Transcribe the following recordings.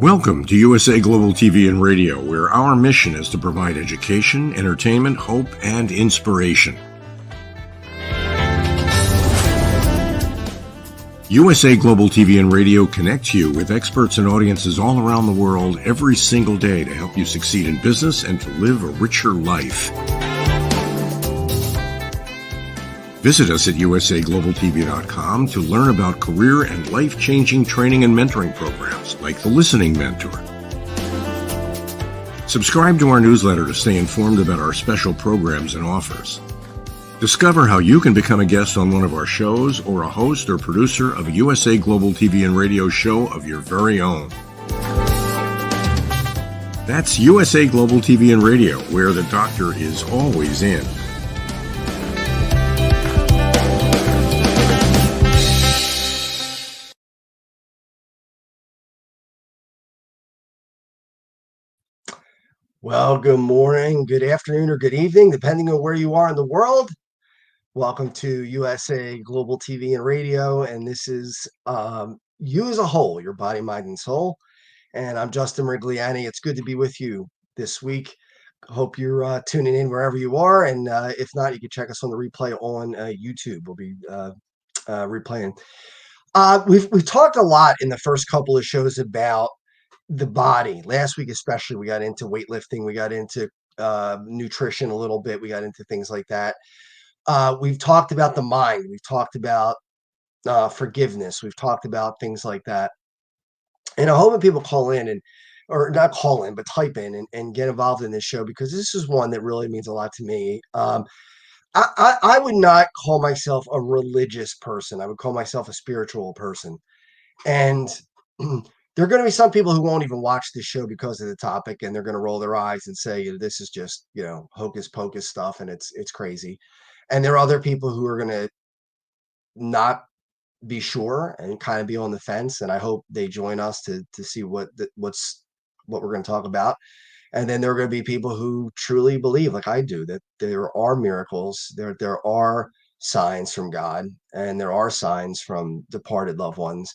Welcome to USA Global TV and Radio, where our mission is to provide education, entertainment, hope, and inspiration. USA Global TV and Radio connects you with experts and audiences all around the world every single day to help you succeed in business and to live a richer life. Visit us at usaglobaltv.com to learn about career and life-changing training and mentoring programs like the Listening Mentor. Subscribe to our newsletter to stay informed about our special programs and offers. Discover how you can become a guest on one of our shows or a host or producer of a USA Global TV and Radio show of your very own. That's USA Global TV and Radio, where the doctor is always in. Well, good morning, good afternoon, or good evening, depending on where you are in the world. Welcome to USA Global TV and Radio, and this is You as a Whole, Your Body, Mind, and Soul. And I'm Justin MIRIGLIANI. It's good to be with you this week. Hope you're tuning in wherever you are, and if not, you can check us on the replay on YouTube. We'll be replaying. We've talked a lot in the first couple of shows about the body. Last week especially, we got into weightlifting, we got into nutrition a little bit, we got into things like that. We've talked about the mind, we've talked about forgiveness, we've talked about things like that. And I hope that people call in or not call in, but type in and get involved in this show, because this is one that really means a lot to me. I would not call myself a religious person. I would call myself a spiritual person. And there are going to be some people who won't even watch this show because of the topic, and they're going to roll their eyes and say, this is just, hocus pocus stuff, and it's crazy. And there are other people who are going to not be sure and kind of be on the fence. And I hope they join us to see what we're going to talk about. And then there are going to be people who truly believe, like I do, that there are miracles, there are signs from God, and there are signs from departed loved ones.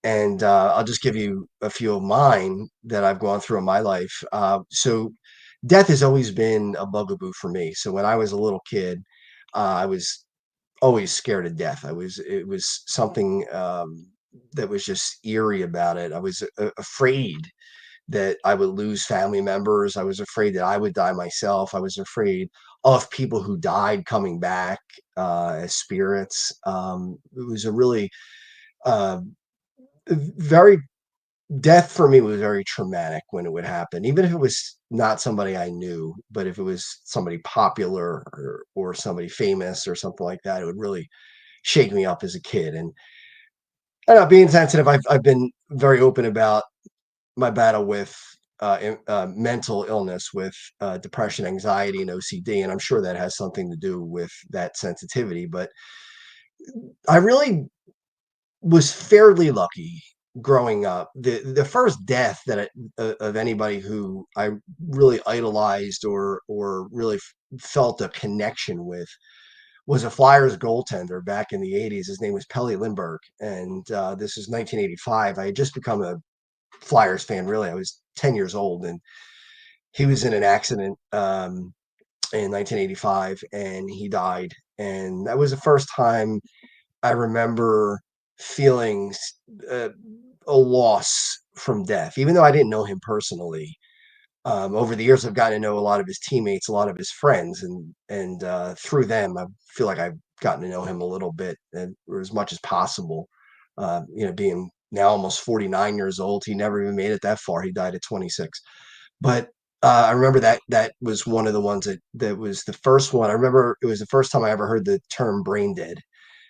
And I'll just give you a few of mine that I've gone through in my life. So death has always been a bugaboo for me. So when I was a little kid, I was always scared of death. It was something that was just eerie about it. I was afraid that I would lose family members. I was afraid that I would die myself. I was afraid of people who died coming back as spirits. It was a really very death for me was very traumatic when it would happen, even if it was not somebody I knew, but if it was somebody popular or somebody famous or something like that, it would really shake me up as a kid. And I don't know, being sensitive, I've been very open about my battle with mental illness, with depression, anxiety, and OCD, and I'm sure that has something to do with that sensitivity. But I really was fairly lucky growing up. The first death that of anybody who I really idolized or really felt a connection with was a Flyers goaltender back in the 80s. His name was Pelle Lindbergh, and this is 1985. I had just become a Flyers fan, really. I was 10 years old, and he was in an accident in 1985, and he died. And that was the first time I remember feeling a loss from death, even though I didn't know him personally. Over the years, I've gotten to know a lot of his teammates, a lot of his friends, and through them, I feel like I've gotten to know him a little bit, or as much as possible. Being now almost 49 years old, he never even made it that far. He died at 26. But I remember that was one of the ones that was the first one. I remember it was the first time I ever heard the term brain dead.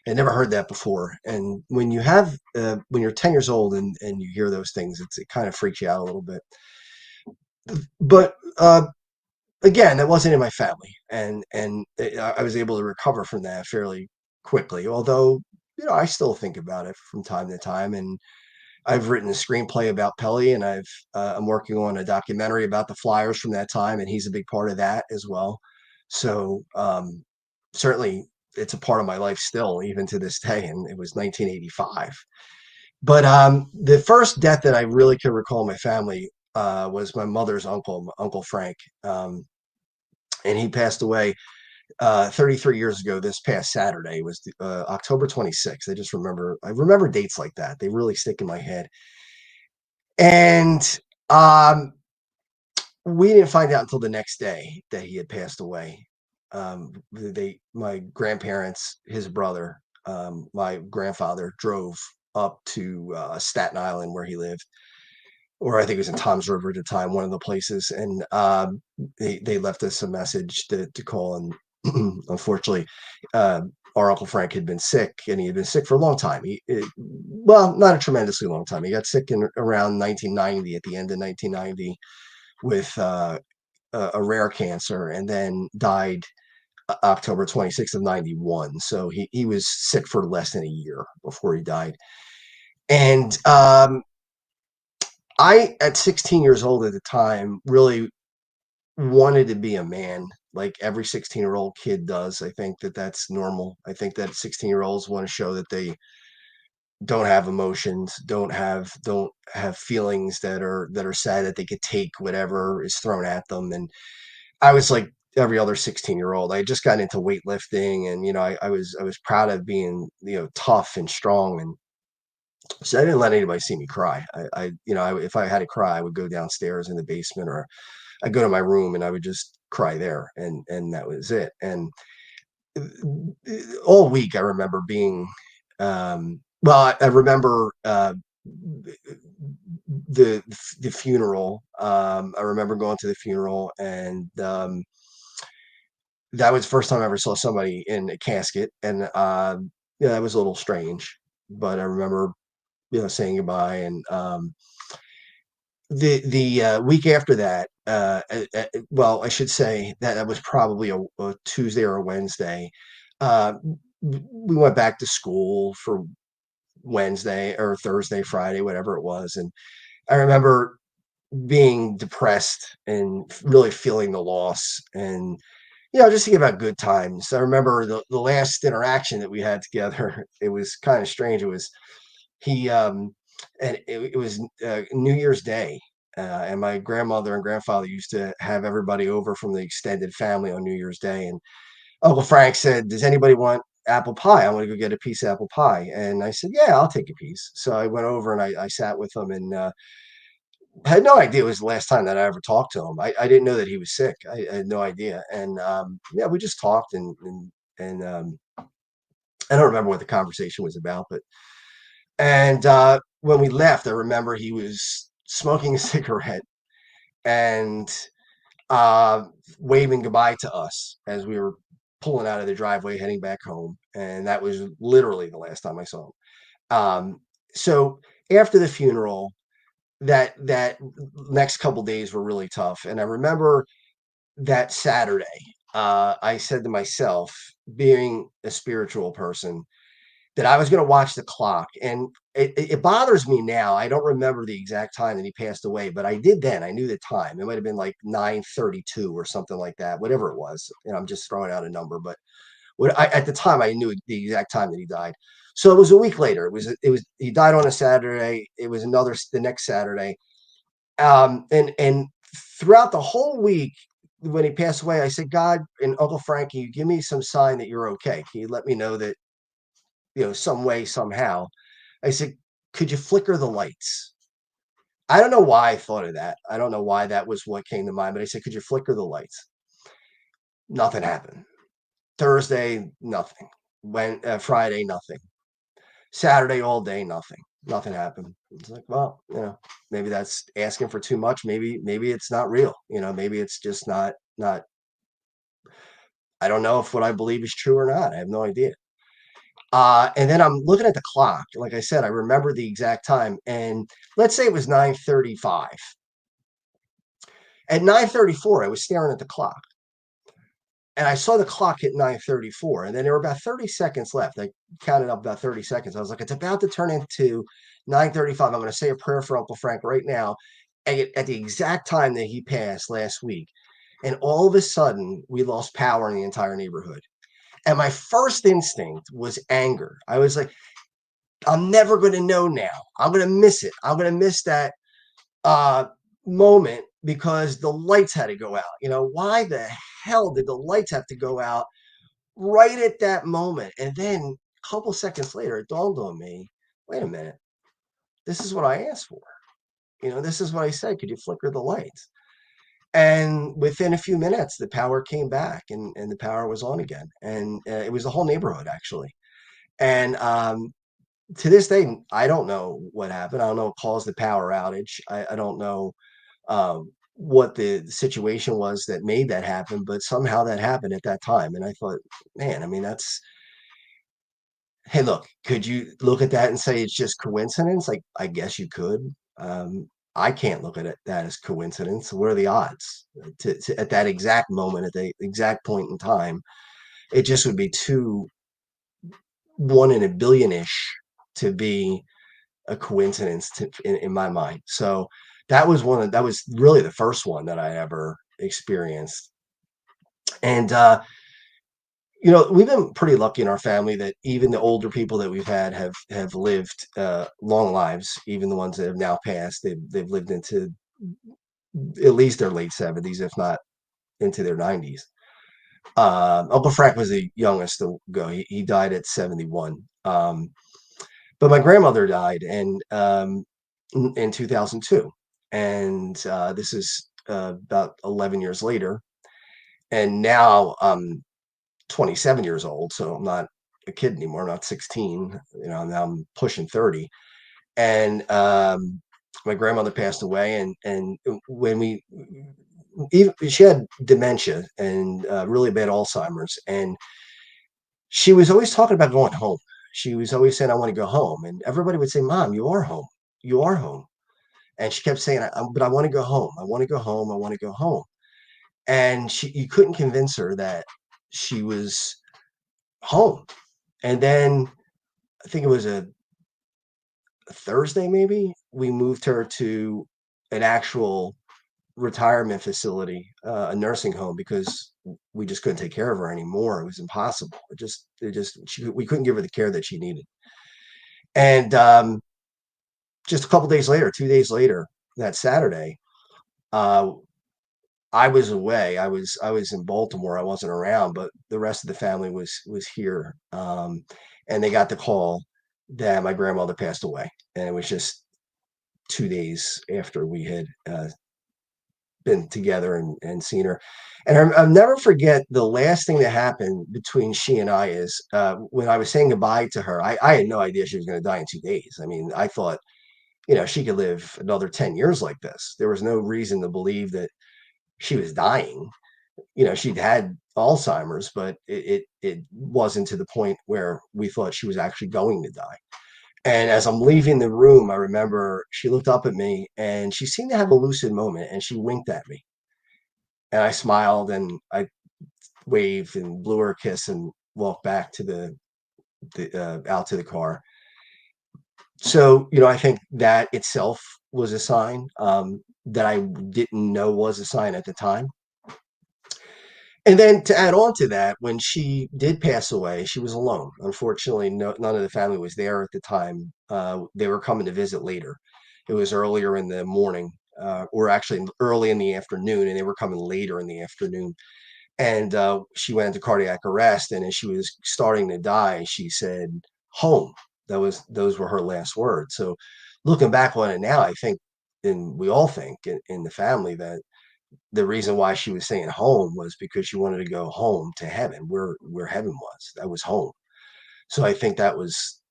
I never heard that before. And when you have, when you're 10 years old and you hear those things, it kind of freaks you out a little bit. But again, that wasn't in my family, and I was able to recover from that fairly quickly. Although, I still think about it from time to time. And I've written a screenplay about Pelle, and I'm working on a documentary about the Flyers from that time, and he's a big part of that as well. So certainly, it's a part of my life still, even to this day. And it was 1985. But the first death that I really could recall in my family was my mother's uncle, Uncle Frank. And he passed away 33 years ago. This past Saturday was October 26th. I remember dates like that. They really stick in my head. And we didn't find out until the next day that he had passed away. My grandparents, his brother, my grandfather drove up to Staten Island where he lived, or I think it was in Tom's River at the time, one of the places, and they left us a message to call. And unfortunately, our Uncle Frank had been sick, and he had been sick for a long time. Well, not a tremendously long time. He got sick in around 1990, at the end of 1990, with a rare cancer, and then died October 26th of 91. So he was sick for less than a year before he died. And I, at 16 years old at the time, really wanted to be a man, like every 16-year-old kid does. I think that that's normal. I think that 16-year-olds want to show that they don't have emotions, don't have feelings that are sad, that they could take whatever is thrown at them. And I was like every other 16-year-old. I had just gotten into weightlifting, and I was proud of being tough and strong. And so I didn't let anybody see me cry. If I had to cry, I would go downstairs in the basement, or I'd go to my room and I would just cry there, and that was it. And all week I remember being well, I remember the funeral. I remember going to the funeral, and that was the first time I ever saw somebody in a casket. And yeah, that was a little strange. But I remember saying goodbye. And the week after that, well, I should say that that was probably a Tuesday or a Wednesday. Uh, we went back to school for Wednesday or Thursday, Friday, whatever it was. And I remember being depressed and really feeling the loss, and just thinking about good times. I remember the last interaction that we had together. It was kind of strange. It was he and it was New Year's Day. And my grandmother and grandfather used to have everybody over from the extended family on New Year's Day. And Uncle Frank said, "Does anybody want apple pie? I want to go get a piece of apple pie." And I said, "Yeah, I'll take a piece." So I went over and I sat with him, and I had no idea it was the last time that I ever talked to him. I didn't know that he was sick. I had no idea. And yeah, we just talked, and I don't remember what the conversation was about. But and when we left, I remember he was smoking a cigarette and uh, waving goodbye to us as we were pulling out of the driveway heading back home. And that was literally the last time I saw him. So after the funeral, that next couple days were really tough. And I remember that Saturday, I said to myself, being a spiritual person, that I was going to watch the clock. And it bothers me now. I don't remember the exact time that he passed away, but I did then. I knew the time. It might have been like 9:32 or something like that, whatever it was. I'm just throwing out a number, but at the time I knew the exact time that he died. So it was a week later. He died on a Saturday. It was the next Saturday. And throughout the whole week when he passed away, I said, "God and Uncle Frank, can you give me some sign that you're okay? Can you let me know that, some way, somehow?" I said, "Could you flicker the lights?" I don't know why I thought of that. I don't know why that was what came to mind, but I said, "Could you flicker the lights?" Nothing happened. Thursday, nothing. Friday, nothing. Saturday, all day, nothing. Nothing happened. It's like, well, maybe that's asking for too much. Maybe it's not real. Maybe it's just not. I don't know if what I believe is true or not. I have no idea. And then I'm looking at the clock. Like I said, I remember the exact time. And let's say it was 9:35. At 9:34, I was staring at the clock. And I saw the clock hit 9:34. And then there were about 30 seconds left. I counted up about 30 seconds. I was like, it's about to turn into 9:35. I'm going to say a prayer for Uncle Frank right now, at the exact time that he passed last week. And all of a sudden, we lost power in the entire neighborhood. And my first instinct was anger. I was like, I'm never going to know now. I'm going to miss it. I'm going to miss that uh, moment because the lights had to go out. Why the hell did the lights have to go out right at that moment? And then a couple seconds later, it dawned on me, wait a minute, this is what I asked for. This is what I said. Could you flicker the lights? And within a few minutes, the power came back and the power was on again. And it was the whole neighborhood, actually. And to this day, I don't know what happened. I don't know what caused the power outage. I don't know what the situation was that made that happen, but somehow that happened at that time. And I thought, man, I mean, hey, look, could you look at that and say it's just coincidence? Like, I guess you could. I can't look at that as coincidence. What are the odds at that exact moment, at the exact point in time? It just would be too one in a billion-ish to be a coincidence in my mind. So that was really the first one that I ever experienced. And we've been pretty lucky in our family that even the older people that we've had have lived long lives. Even the ones that have now passed, they've lived into at least their late 70s, if not into their 90s. Uncle Frank was the youngest to go. He died at 71. But my grandmother died in 2002, and this is about 11 years later. And now I'm 27 years old, so I'm not a kid anymore. I'm not 16. Now I'm pushing 30. And my grandmother passed away, and when she had dementia and really bad Alzheimer's, and she was always talking about going home. She was always saying, "I want to go home," and everybody would say, "Mom, you are home. You are home." And she kept saying, "But I want to go home. I want to go home. I want to go home." And you couldn't convince her that she was home. And then I think it was a Thursday, maybe we moved her to an actual retirement facility, a nursing home, because we just couldn't take care of her anymore. It was impossible. We couldn't give her the care that she needed. And just a couple days later, 2 days later, that Saturday, uh, I was away. I was in Baltimore. I wasn't around, but the rest of the family was here, and they got the call that my grandmother passed away, and it was just 2 days after we had been together and seen her. And I'll never forget the last thing that happened between she and I is when I was saying goodbye to her. I had no idea she was going to die in 2 days. I mean, I thought, she could live another 10 years like this. There was no reason to believe that she was dying. She'd had Alzheimer's, but it wasn't to the point where we thought she was actually going to die. And as I'm leaving the room, I remember she looked up at me and she seemed to have a lucid moment and she winked at me. And I smiled and I waved and blew her a kiss and walked back to the out to the car. So, I think that itself was a sign that I didn't know was a sign at the time. And then to add on to that, when she did pass away, she was alone. Unfortunately, none of the family was there at the time. They were coming to visit later. It was earlier in the morning, or actually early in the afternoon, and they were coming later in the afternoon. And she went into cardiac arrest, and as she was starting to die, she said, "Home." Those were her last words. So, looking back on it now, I think, and we all think in the family that the reason why she was saying home was because she wanted to go home to heaven, where heaven was. That was home. So I think that was,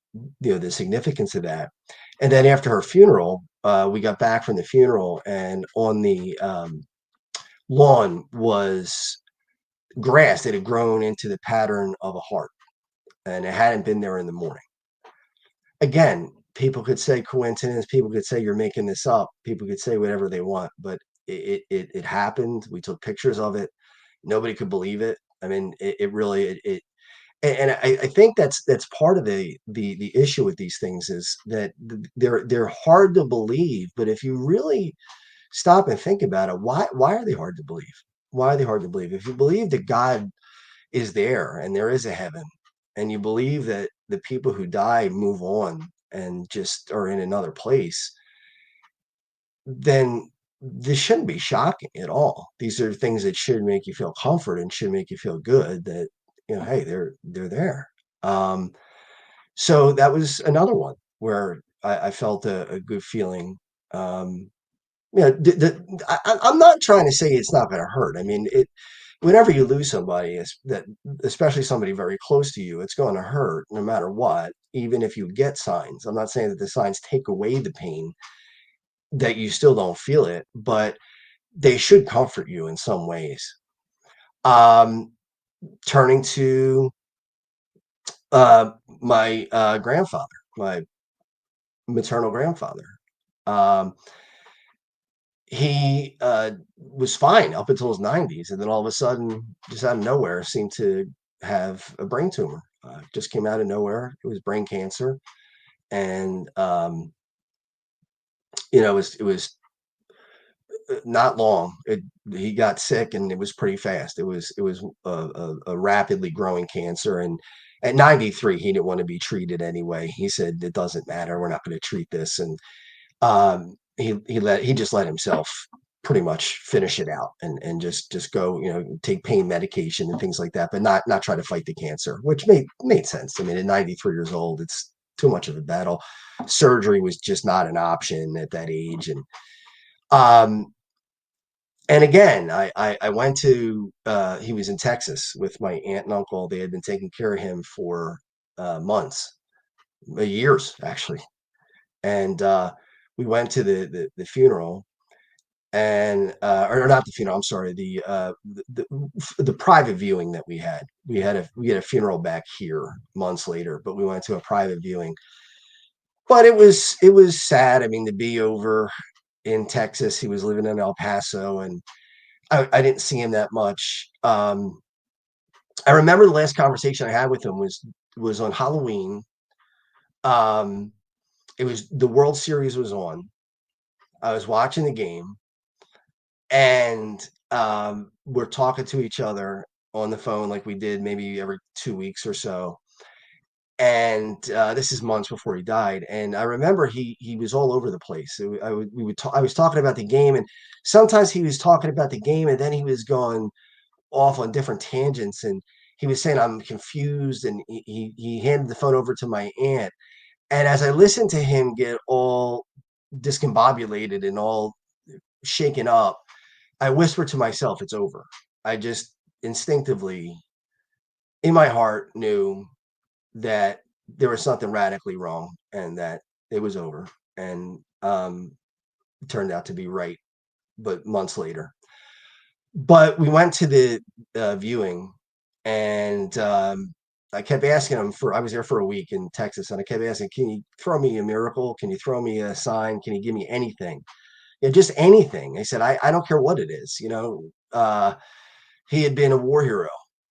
the significance of that. And then after her funeral, we got back from the funeral, and on the lawn was grass that had grown into the pattern of a heart, and it hadn't been there in the morning. Again, people could say coincidence. People could say you're making this up. People could say whatever they want, but it happened. We took pictures of it. Nobody could believe it. I mean, it really and I think that's part of the issue with these things is that they're hard to believe. But if you really stop and think about it, why are they hard to believe? Why are they hard to believe? If you believe that God is there and there is a heaven, and you believe that the people who die move on and just are in another place, then this shouldn't be shocking at all. These are things that should make you feel comfort and should make you feel good that, hey, they're there. Um, so that was another one where I felt a good feeling. Um, I'm not trying to say it's not going to hurt. I mean, whenever you lose somebody, especially somebody very close to you, it's going to hurt no matter what, even if you get signs. I'm not saying that the signs take away the pain, that you still don't feel it, but they should comfort you in some ways. Um, Turning to my grandfather, my maternal grandfather. Um, he was fine up until his 90s, and then all of a sudden, just out of nowhere, seemed to have a brain tumor. Just came out of nowhere. It was brain cancer, and it was not long. He got sick, and it was pretty fast. It was a rapidly growing cancer, and at 93, he didn't want to be treated anyway. He said, "It doesn't matter. We're not going to treat this." And he just let himself pretty much finish it out and just go, take pain medication and things like that, but not try to fight the cancer, which made sense. I mean, at 93 years old, it's too much of a battle. Surgery was just not an option at that age, um, and again, I went to he was in Texas with my aunt and uncle. They had been taking care of him for months, years actually, and we went to the funeral, and or not the funeral. I'm sorry, the private viewing that we had. We had a funeral back here months later, but we went to a private viewing. But it was sad. I mean, to be over in Texas, he was living in El Paso, and I didn't see him that much. I remember the last conversation I had with him was on Halloween. Um, it was the World Series was on. I was watching the game, and we're talking to each other on the phone like we did maybe every 2 weeks or so. And this is months before he died. And I remember he was all over the place. I was talking about the game, and sometimes he was talking about the game, and then he was going off on different tangents, and he was saying, "I'm confused," and he handed the phone over to my aunt. And as I listened to him get all discombobulated and all shaken up, I whispered to myself, "It's over." I just instinctively, in my heart, knew that there was something radically wrong and that it was over. And it turned out to be right, but months later. But we went to the viewing, and I kept asking him I was there for a week in Texas, and I kept asking, "Can you throw me a miracle? Can you throw me a sign? Can you give me anything?" Just anything. I said, I don't care what it is. He had been a war hero.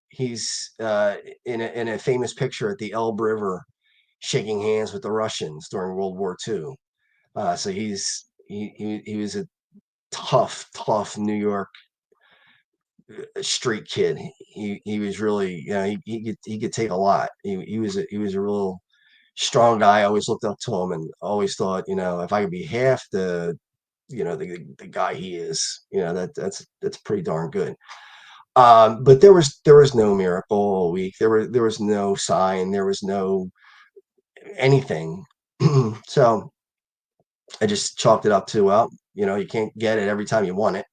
He's in a famous picture at the Elbe River shaking hands with the Russians during World War II. So he was a tough New York street kid. He was really, he could take a lot. He was a real strong guy. I always looked up to him and always thought, if I could be half the guy he is, that's pretty darn good. But there was no miracle all week. There was no sign. There was no anything. So I just chalked it up to, well, you can't get it every time you want it,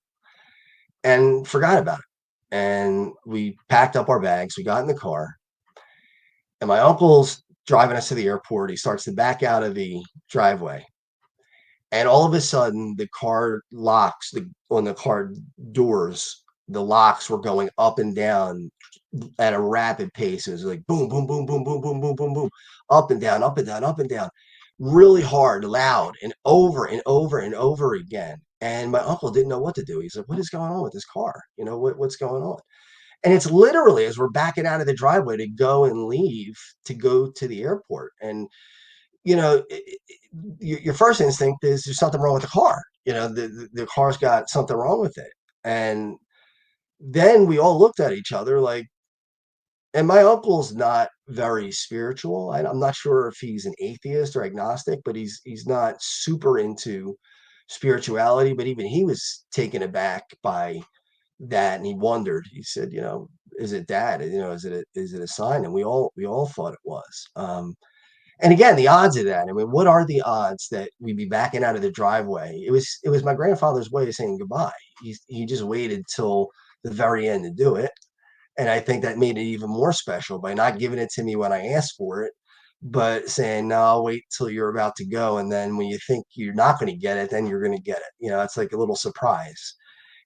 and forgot about it. And we packed up our bags. We got in the car, and my uncle's driving us to the airport. He starts to back out of the driveway, and all of a sudden, the car locks. On the car doors, the locks were going up and down at a rapid pace. It was like boom, boom, boom, boom, boom, boom, boom, boom, boom, up and down, up and down, up and down, really hard, loud, and over and over and over again. And my uncle didn't know what to do. He's like, "What is going on with this car? What's going on?" And it's literally as we're backing out of the driveway to go and leave to go to the airport. And your first instinct is there's something wrong with the car. The car's got something wrong with it. And then we all looked at each other like, and my uncle's not very spiritual. I'm not sure if he's an atheist or agnostic, but he's not super into spirituality. But even he was taken aback by that, and he wondered. He said, is it that? Is it a sign? And we all thought it was. And again, the odds of that. I mean, what are the odds that we'd be backing out of the driveway? It was my grandfather's way of saying goodbye. He just waited till the very end to do it. And I think that made it even more special by not giving it to me when I asked for it, but saying, no, I'll wait till you're about to go. And then when you think you're not going to get it, then you're going to get it. It's like a little surprise.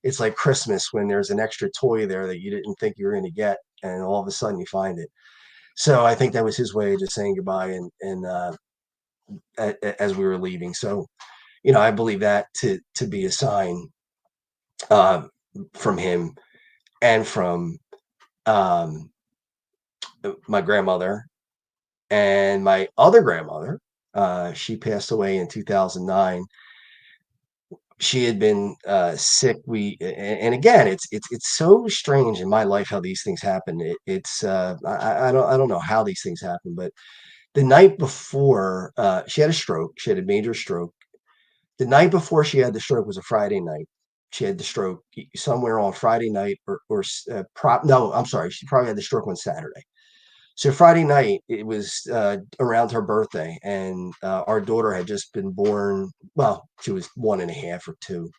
It's like Christmas when there's an extra toy there that you didn't think you were going to get. And all of a sudden you find it. So I think that was his way of just saying goodbye as we were leaving. So, I believe that to be a sign uh, from him and from um, my grandmother and my other grandmother. She passed away in 2009. She had been sick. And again, it's so strange in my life how these things happen. I don't know how these things happen, but the night before she had a stroke, she had a major stroke. The night before she had the stroke was a Friday night. She had the stroke somewhere on Friday night, no, I'm sorry, she probably had the stroke on Saturday. So Friday night, it was around her birthday, and our daughter had just been born. Well, she was 1.5 or 2,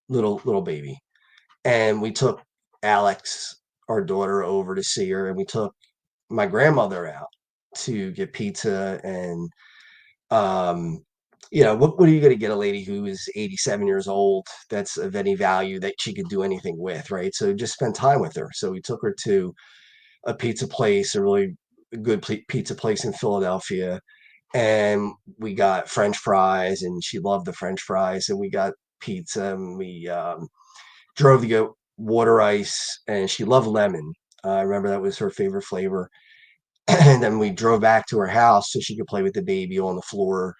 little baby, and we took Alex, our daughter, over to see her, and we took my grandmother out to get pizza. And um, what are you going to get a lady who is 87 years old that's of any value that she could do anything with, right? So just spend time with her. So we took her to a pizza place, a really good pizza place in Philadelphia, and we got French fries, and she loved the French fries, and we got pizza, and we drove to get water ice, and she loved lemon. I remember that was her favorite flavor. And then we drove back to her house so she could play with the baby on the floor.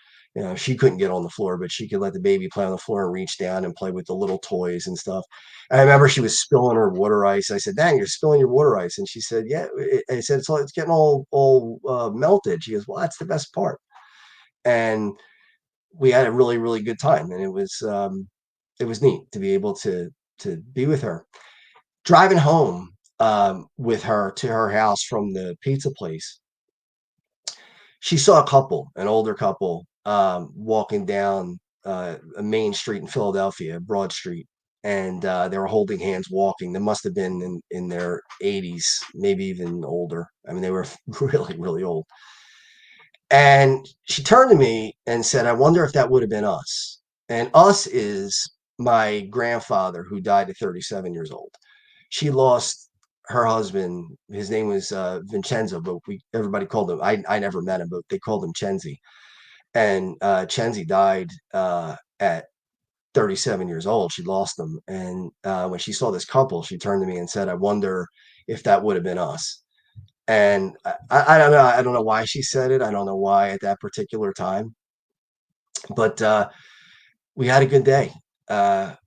She couldn't get on the floor, but she could let the baby play on the floor and reach down and play with the little toys and stuff. And I remember she was spilling her water ice. I said, "Dang, you're spilling your water ice." And she said, "Yeah." I said, "It's getting all melted." She goes, "Well, that's the best part." And we had a really, really good time, and it was neat to be able to be with her. Driving home with her to her house from the pizza place, she saw a couple, an older couple, walking down a main street in Philadelphia, Broad Street, and they were holding hands walking. They must have been in their 80s, maybe even older. I mean, they were really, really old. And she turned to me and said, "I wonder if that would have been us." And us is my grandfather, who died at 37 years old. She lost her husband. His name was Vincenzo, but everybody called him. I never met him, but they called him Chenzi. And Chenzi died at 37 years old. She lost him, and when she saw this couple, she turned to me and said, "I wonder if that would have been us." And I don't know. I don't know why she said it. I don't know why at that particular time, but we had a good day.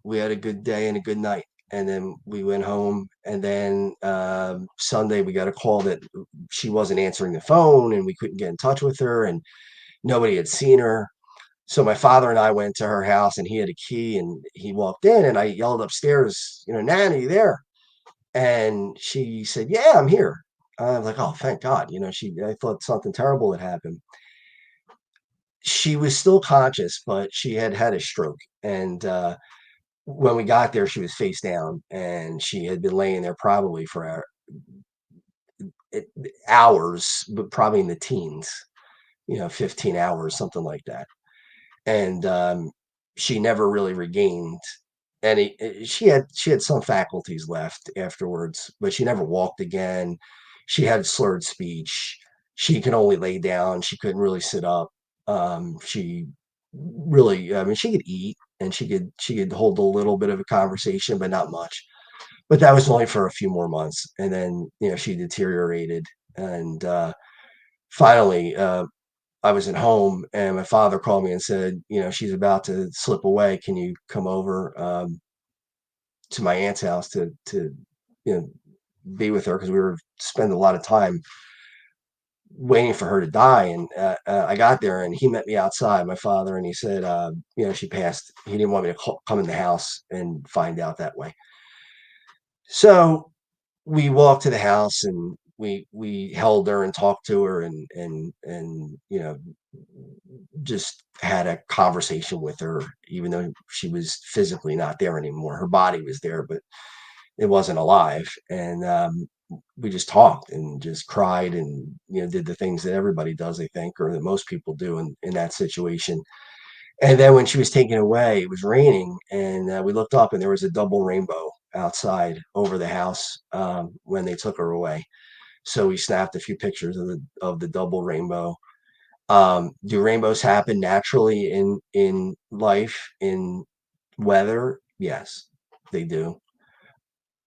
We had a good day and a good night. And then we went home. And then Sunday, we got a call that she wasn't answering the phone, and we couldn't get in touch with her, and nobody had seen her. So my father and I went to her house, and he had a key, and he walked in, and I yelled upstairs, "Nan, are you there?" And she said, "Yeah, I'm here." I was like, "Oh, thank God." I thought something terrible had happened. She was still conscious, but she had had a stroke. And when we got there, she was face down, and she had been laying there probably for hours, but probably in the teens, 15 hours, something like that. And she never really regained any. She had some faculties left afterwards, but she never walked again. She had slurred speech. She could only lay down. She couldn't really sit up. She really, I mean, she could eat, and she could hold a little bit of a conversation, but not much. But that was only for a few more months, and then she deteriorated. And finally, I was at home, and my father called me and said, "She's about to slip away. Can you come over to my aunt's house to you know be with her because we were spending a lot of time waiting for her to die. And I got there and he met me outside, my father, and he said, she passed. He didn't want me to come in the house and find out that way. So we walked to the house and we held her and talked to her and just had a conversation with her, even though she was physically not there anymore. Her body was there, but it wasn't alive. And we just talked and just cried and did the things that everybody does, I think, or that most people do in that situation. And then when she was taken away, it was raining, and we looked up, and there was a double rainbow outside over the house when they took her away. So we snapped a few pictures of the double rainbow. Do rainbows happen naturally in life, in weather? Yes, they do.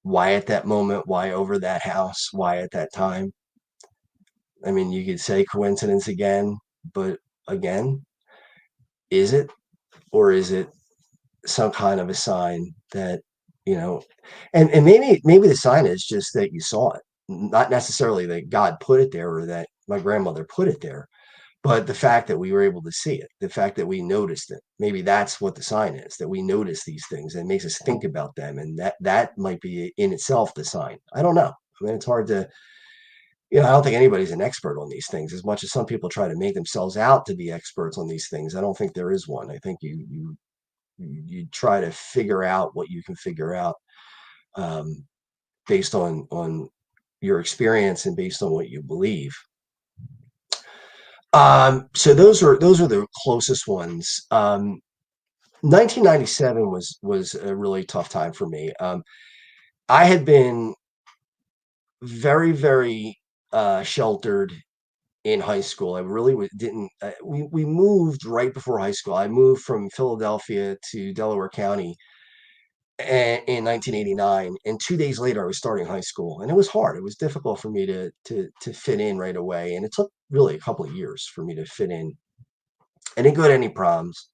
Why at that moment? Why over that house? Why at that time? I mean, you could say coincidence again, but again, is it? Or is it some kind of a sign that, you know, and maybe the sign is just that you saw it, not necessarily that God put it there or that my grandmother put it there, but the fact that we were able to see it, the fact that we noticed it, maybe that's what the sign is, that we notice these things and it makes us think about them. And that might be in itself the sign. I don't know. I mean, it's hard to, I don't think anybody's an expert on these things as much as some people try to make themselves out to be experts on these things. I don't think there is one. I think you try to figure out what you can figure out um, based on your experience and based on what you believe. So those are the closest ones. 1997 was a really tough time for me. I had been very, very sheltered in high school. I really didn't. We moved right before high school. I moved from Philadelphia to Delaware County in 1989, and 2 days later, I was starting high school, and it was hard. It was difficult for me to fit in right away, and it took really a couple of years for me to fit in. I didn't go to any proms.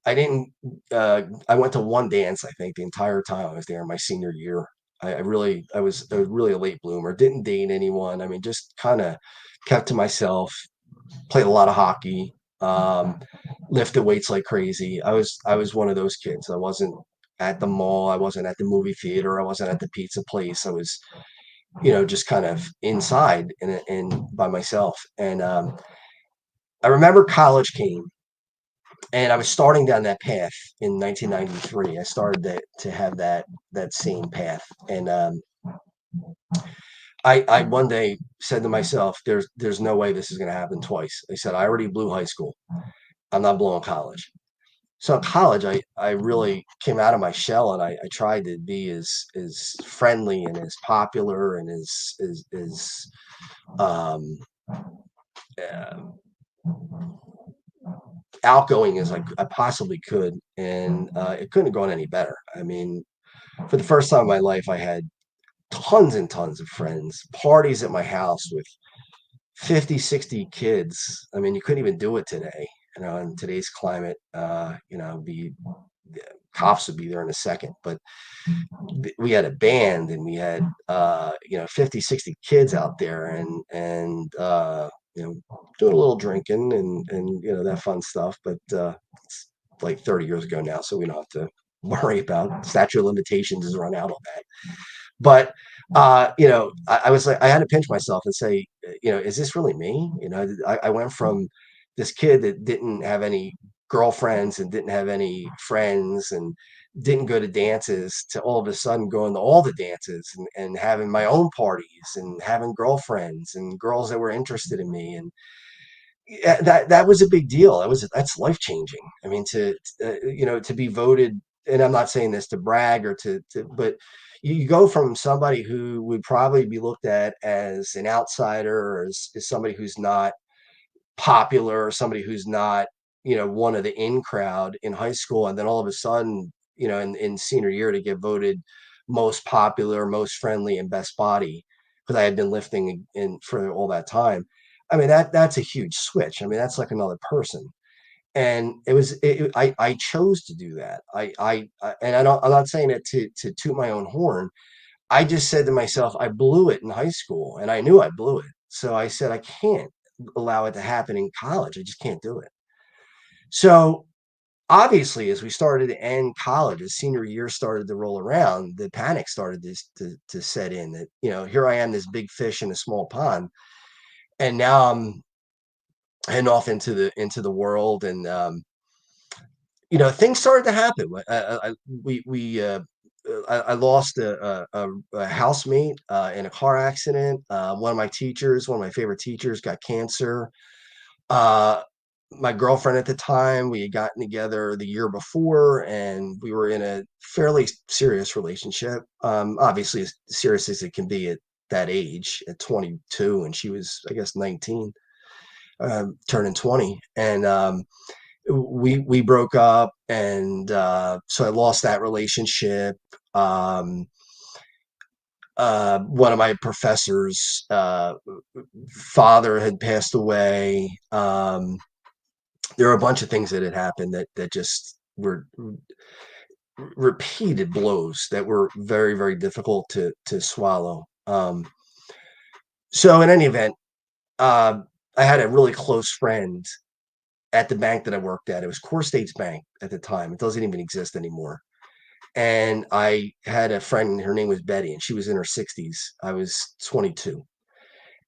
I didn't. I went to one dance, I think, the entire time I was there, my senior year. I was really a late bloomer. Didn't date anyone. I mean, just kind of kept to myself. Played a lot of hockey. Lifted weights like crazy. I was one of those kids. I wasn't at the mall. I wasn't at the movie theater. I wasn't at the pizza place. I was, just kind of inside and by myself. And I remember college came, and I was starting down that path in 1993. I started to have that same path, and I one day said to myself, "There's no way this is going to happen twice." I said, "I already blew high school. I'm not blowing college." So in college, I really came out of my shell and I tried to be as friendly and as popular and as um, uh, outgoing as I possibly could, and it couldn't have gone any better. I mean, for the first time in my life, I had tons and tons of friends, parties at my house with 50, 60 kids. I mean, you couldn't even do it today. In today's climate, the cops would be there in a second, but we had a band and we had 50, 60 kids out there and doing a little drinking and that fun stuff. But it's like 30 years ago now, so we don't have to worry about statute of limitations has run out on that. But I was like, I had to pinch myself and say, is this really me? I went from this kid that didn't have any girlfriends and didn't have any friends and didn't go to dances to all of a sudden going to all the dances and having my own parties and having girlfriends and girls that were interested in me. And yeah, that was a big deal. That's life changing. I mean, to be voted, and I'm not saying this to brag or but you go from somebody who would probably be looked at as an outsider or as somebody who's not popular or somebody who's not, one of the in crowd in high school, and then all of a sudden, in senior year to get voted most popular, most friendly, and best body because I had been lifting in for all that time. I mean, that's a huge switch. I mean, that's like another person. And I chose to do that. And I'm not saying it to toot my own horn. I just said to myself, I blew it in high school, and I knew I blew it. So I said, I can't allow it to happen in college. I just can't do it. So obviously, as we started to end college, as senior year started to roll around, the panic started to set in. That, here I am, this big fish in a small pond, and now I'm heading off into the world, and things started to happen. I lost a housemate in a car accident. One of my teachers, one of my favorite teachers, got cancer. Uh, my girlfriend at the time, we had gotten together the year before, and we were in a fairly serious relationship. Obviously, as serious as it can be at that age, at 22, and she was, I guess, 19, turning 20, and we broke up, and so I lost that relationship. Um, One of my professors' father had passed away. There were a bunch of things that had happened that just were repeated blows that were very, very difficult to swallow. So in any event, uh, I had a really close friend at the bank that I worked at. It was Core States Bank at the time. It doesn't even exist anymore. And I had a friend, her name was Betty, and she was in her 60s. I was 22.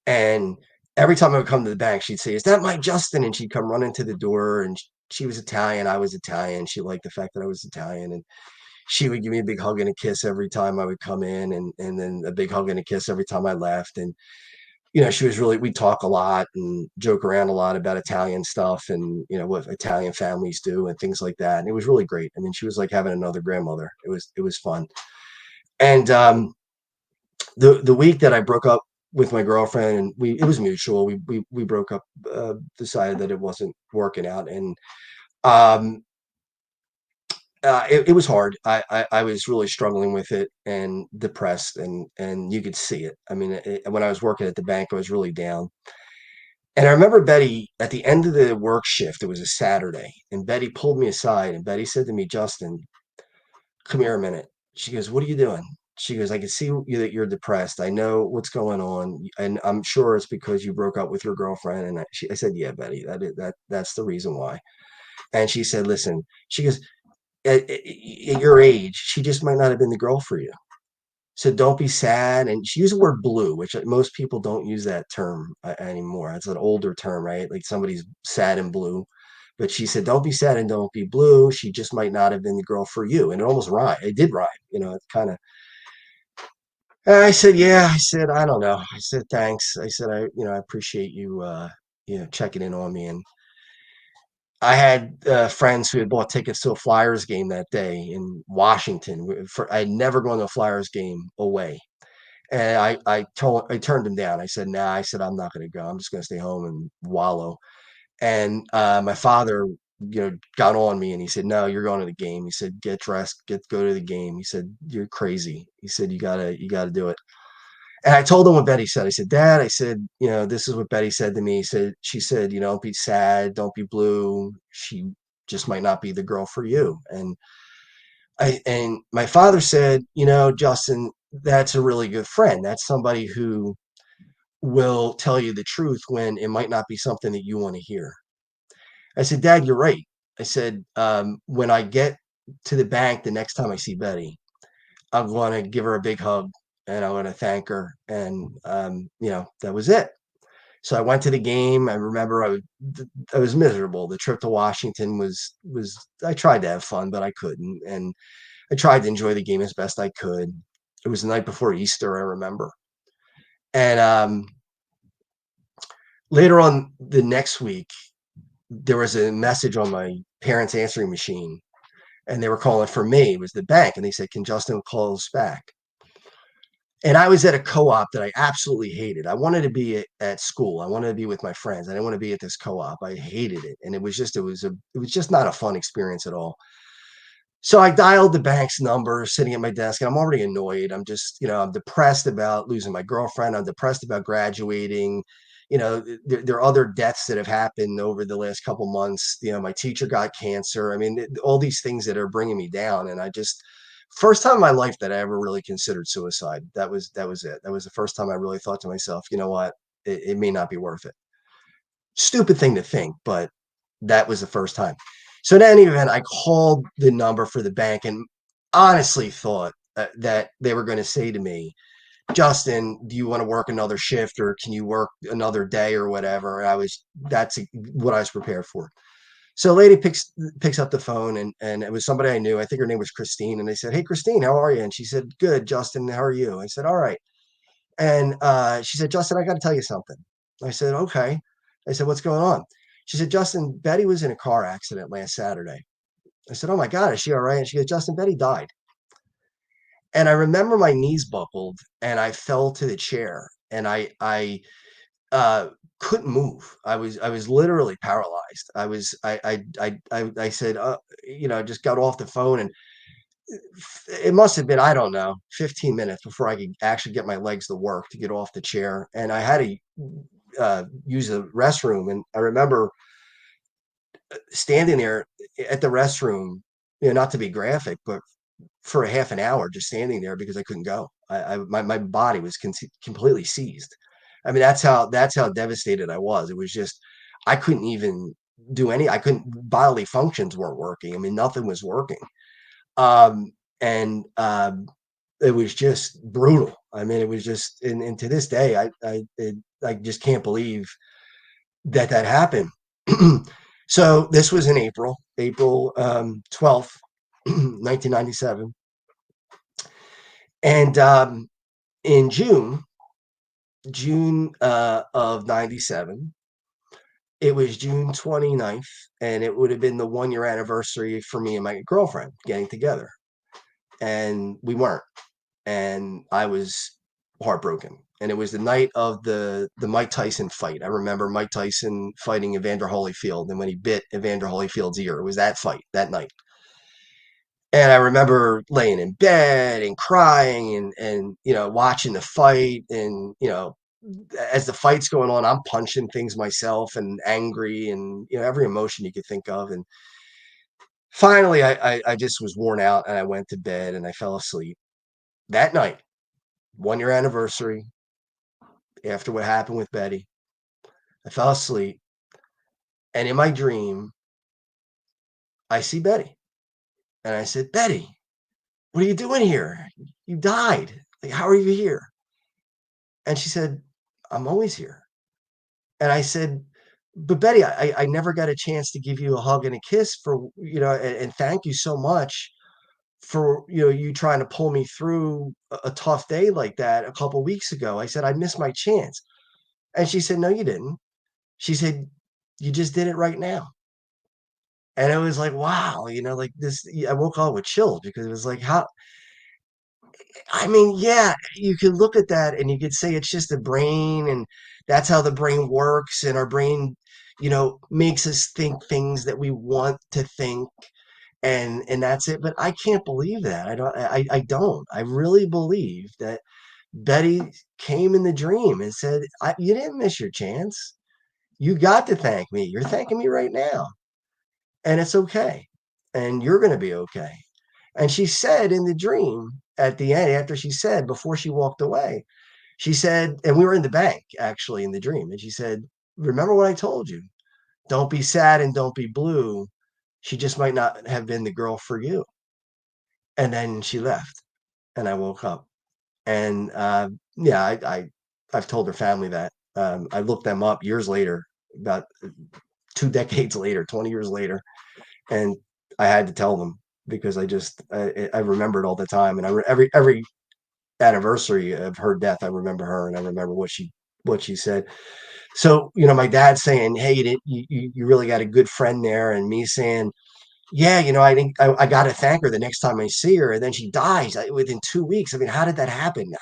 And every time I would come to the bank, she'd say, "Is that my Justin?" And she'd come running to the door, and she was Italian. I was Italian. She liked the fact that I was Italian. And she would give me a big hug and a kiss every time I would come in, and then a big hug and a kiss every time I left. And she was really, we talk a lot and joke around a lot about Italian stuff, and what Italian families do and things like that. And it was really great. I mean, she was like having another grandmother. It was fun. And the week that I broke up with my girlfriend, and it was mutual. We broke up, decided that it wasn't working out, and um, it was hard. I was really struggling with it and depressed, and you could see it. I mean, when I was working at the bank, I was really down. And I remember Betty at the end of the work shift. It was a Saturday, and Betty pulled me aside, and Betty said to me, "Justin, come here a minute." She goes, "What are you doing?" She goes, "I can see that you're depressed. I know what's going on, and I'm sure it's because you broke up with your girlfriend." And I said, "Yeah, Betty, that's the reason why." And she said, "Listen," she goes, at your age, she just might not have been the girl for you. So don't be sad." And she used the word blue, which most people don't use that term anymore. It's an older term, right? Like somebody's sad and blue. But she said, "Don't be sad and don't be blue. She just might not have been the girl for you." And it almost rhymed. It did rhyme. It's kind of. And I said, "Yeah." I said, "I don't know." I said, "Thanks." I said, I appreciate you, checking in on me." And I had friends who had bought tickets to a Flyers game that day in Washington. I had never gone to a Flyers game away. And I turned him down. I said, "Nah." I said, "I'm not going to go. I'm just going to stay home and wallow." And my father, got on me, and he said, "No, you're going to the game." He said, "Get dressed, go to the game." He said, "You're crazy." He said, "You gotta do it." And I told him what Betty said. I said, "Dad," I said, "This is what Betty said to me." She said, "Don't be sad, don't be blue. She just might not be the girl for you." And my father said, "Justin, that's a really good friend. That's somebody who will tell you the truth when it might not be something that you want to hear." I said, "Dad, you're right." I said, "When I get to the bank the next time I see Betty, I'm going to give her a big hug, and I'm going to thank her." And, that was it. So I went to the game. I remember I was miserable. The trip to Washington I tried to have fun, but I couldn't. And I tried to enjoy the game as best I could. It was the night before Easter, I remember. And later on the next week, there was a message on my parents' answering machine, and they were calling for me. It was the bank, and they said, "Can Justin call us back?" And I was at a co-op that I absolutely hated. I wanted to be at school. I wanted to be with my friends. I didn't want to be at this co-op. I hated it, and it was just not a fun experience at all. So I dialed the bank's number, sitting at my desk, and I'm already annoyed. I'm just, I'm depressed about losing my girlfriend. I'm depressed about graduating. There are other deaths that have happened over the last couple months. My teacher got cancer. I mean, all these things that are bringing me down, and I just First time in my life that I ever really considered suicide. That was it. That was the first time I really thought to myself, you know what? It may not be worth it. Stupid thing to think, but that was the first time. So in any event, I called the number for the bank and honestly thought that they were going to say to me, Justin, do you want to work another shift or can you work another day or whatever? That's what I was prepared for. So a lady picks up the phone and it was somebody I knew. I think her name was Christine. And they said, "Hey, Christine, how are you?" And she said, "Good, Justin. How are you?" I said, "All right." And she said, "Justin, I got to tell you something." I said, "Okay." I said, "What's going on?" She said, "Justin, Betty was in a car accident last Saturday." I said, "Oh my God, is she all right?" And she goes, "Justin, Betty died." And I remember my knees buckled and I fell to the chair and I uh, couldn't move. I was literally paralyzed. I said, I just got off the phone and it must have been, I don't know, 15 minutes before I could actually get my legs to work to get off the chair. And I had to use the restroom. And I remember standing there at the restroom, not to be graphic, but for a half an hour, just standing there because I couldn't go. My body was completely seized. I mean, that's how devastated I was. It was just I couldn't even do any. I couldn't bodily functions weren't working. I mean, nothing was working. And it was just brutal. I mean, it was just, and to this day, I just can't believe that happened. So this was in April 12th, 1997, and in June of 97, it was June 29th, and it would have been the 1 year anniversary for me and my girlfriend getting together, and we weren't. And I was heartbroken. And it was the night of the Mike Tyson fight. I remember Mike Tyson fighting Evander Holyfield, and when he bit Evander Holyfield's ear, it was that fight that night. And I remember laying in bed and crying and watching the fight, and as the fight's going on, I'm punching things myself and angry and every emotion you could think of. And finally, I just was worn out and I went to bed and I fell asleep that night. 1 year anniversary after what happened with Betty. I fell asleep, and in my dream, I see Betty, and I said, "Betty, what are you doing here? You died. Like, how are you here?" And she said, "I'm always here." And I said, "But Betty, I never got a chance to give you a hug and a kiss for and thank you so much for you trying to pull me through a tough day like that a couple weeks ago." I said, "I missed my chance." And she said, "No, you didn't." She said, "You just did it right now." And it was like, wow, like this. I woke up with chills because it was like, how, I mean, yeah, you could look at that and you could say it's just the brain and that's how the brain works. And our brain, makes us think things that we want to think. And that's it. But I can't believe that. I don't. I really believe that Betty came in the dream and said, "You didn't miss your chance. You got to thank me. You're thanking me right now. And it's okay. And you're going to be okay." And she said in the dream at the end, after she said, before she walked away, she said, and we were in the bank actually in the dream. And she said, "Remember what I told you? Don't be sad and don't be blue. She just might not have been the girl for you." And then she left and I woke up. And yeah, I've told her family that. I looked them up years later, about 2 decades later, 20 years later, and I had to tell them because I remember it all the time, and every anniversary of her death, I remember her, and I remember what she said. So my dad saying, "Hey, you really got a good friend there," and me saying, "Yeah, I think I got to thank her the next time I see her," and then she dies within 2 weeks. I mean, how did that happen?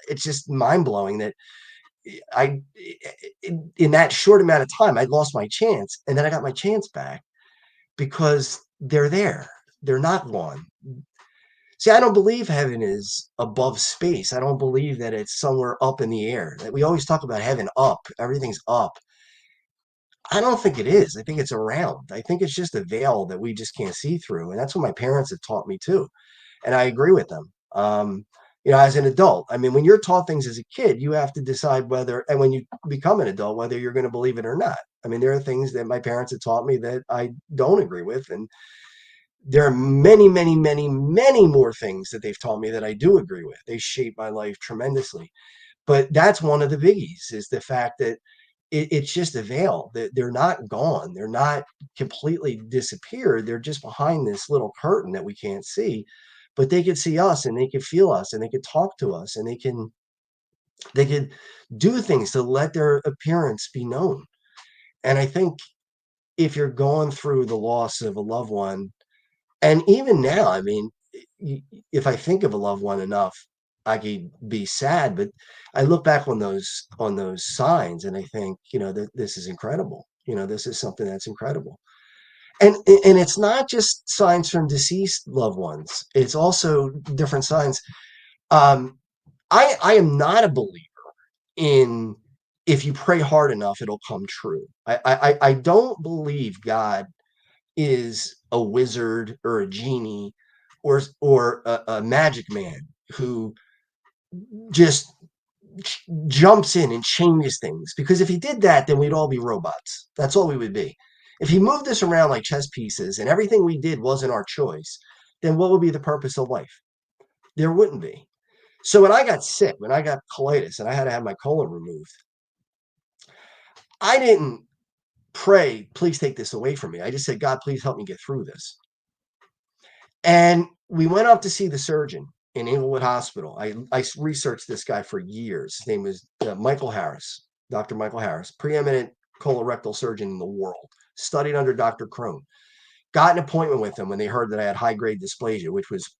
It's just mind blowing that I in that short amount of time I lost my chance, and then I got my chance back because they're there. They're not gone. See, I don't believe heaven is above space. I don't believe that it's somewhere up in the air. That we always talk about heaven up, everything's up. I don't think it is. I think it's around. I think it's just a veil that we just can't see through. And that's what my parents have taught me too. and I agree with them. As an adult, I mean, when you're taught things as a kid, you have to decide whether, and when you become an adult, whether you're going to believe it or not. I mean, there are things that my parents have taught me that I don't agree with, and there are many, many, many, many more things that they've taught me that I do agree with. They shape my life tremendously. But that's one of the biggies, is the fact that it's just a veil. They're not gone. They're not completely disappeared. They're just behind this little curtain that we can't see. But they can see us, and they can feel us, and they can talk to us, and they can do things to let their appearance be known. And I think if you're going through the loss of a loved one, and even now, I mean, if I think of a loved one enough, I could be sad, but I look back on those signs, and I think, that this is incredible. This is something that's incredible. And it's not just signs from deceased loved ones. It's also different signs. Um, I am not a believer in, if you pray hard enough, it'll come true. I don't believe God is a wizard or a genie or a magic man who just jumps in and changes things. Because if he did that, then we'd all be robots. That's all we would be. If he moved us around like chess pieces and everything we did wasn't our choice, then what would be the purpose of life? There wouldn't be. So when I got sick, when I got colitis and I had to have my colon removed, I didn't pray, please take this away from me. I just said, God, please help me get through this. And we went up to see the surgeon in Inglewood Hospital. I researched this guy for years. His name was Michael Harris, Dr. Michael Harris, preeminent colorectal surgeon in the world, studied under Dr. Crone. Got an appointment with him when they heard that I had high-grade dysplasia, which was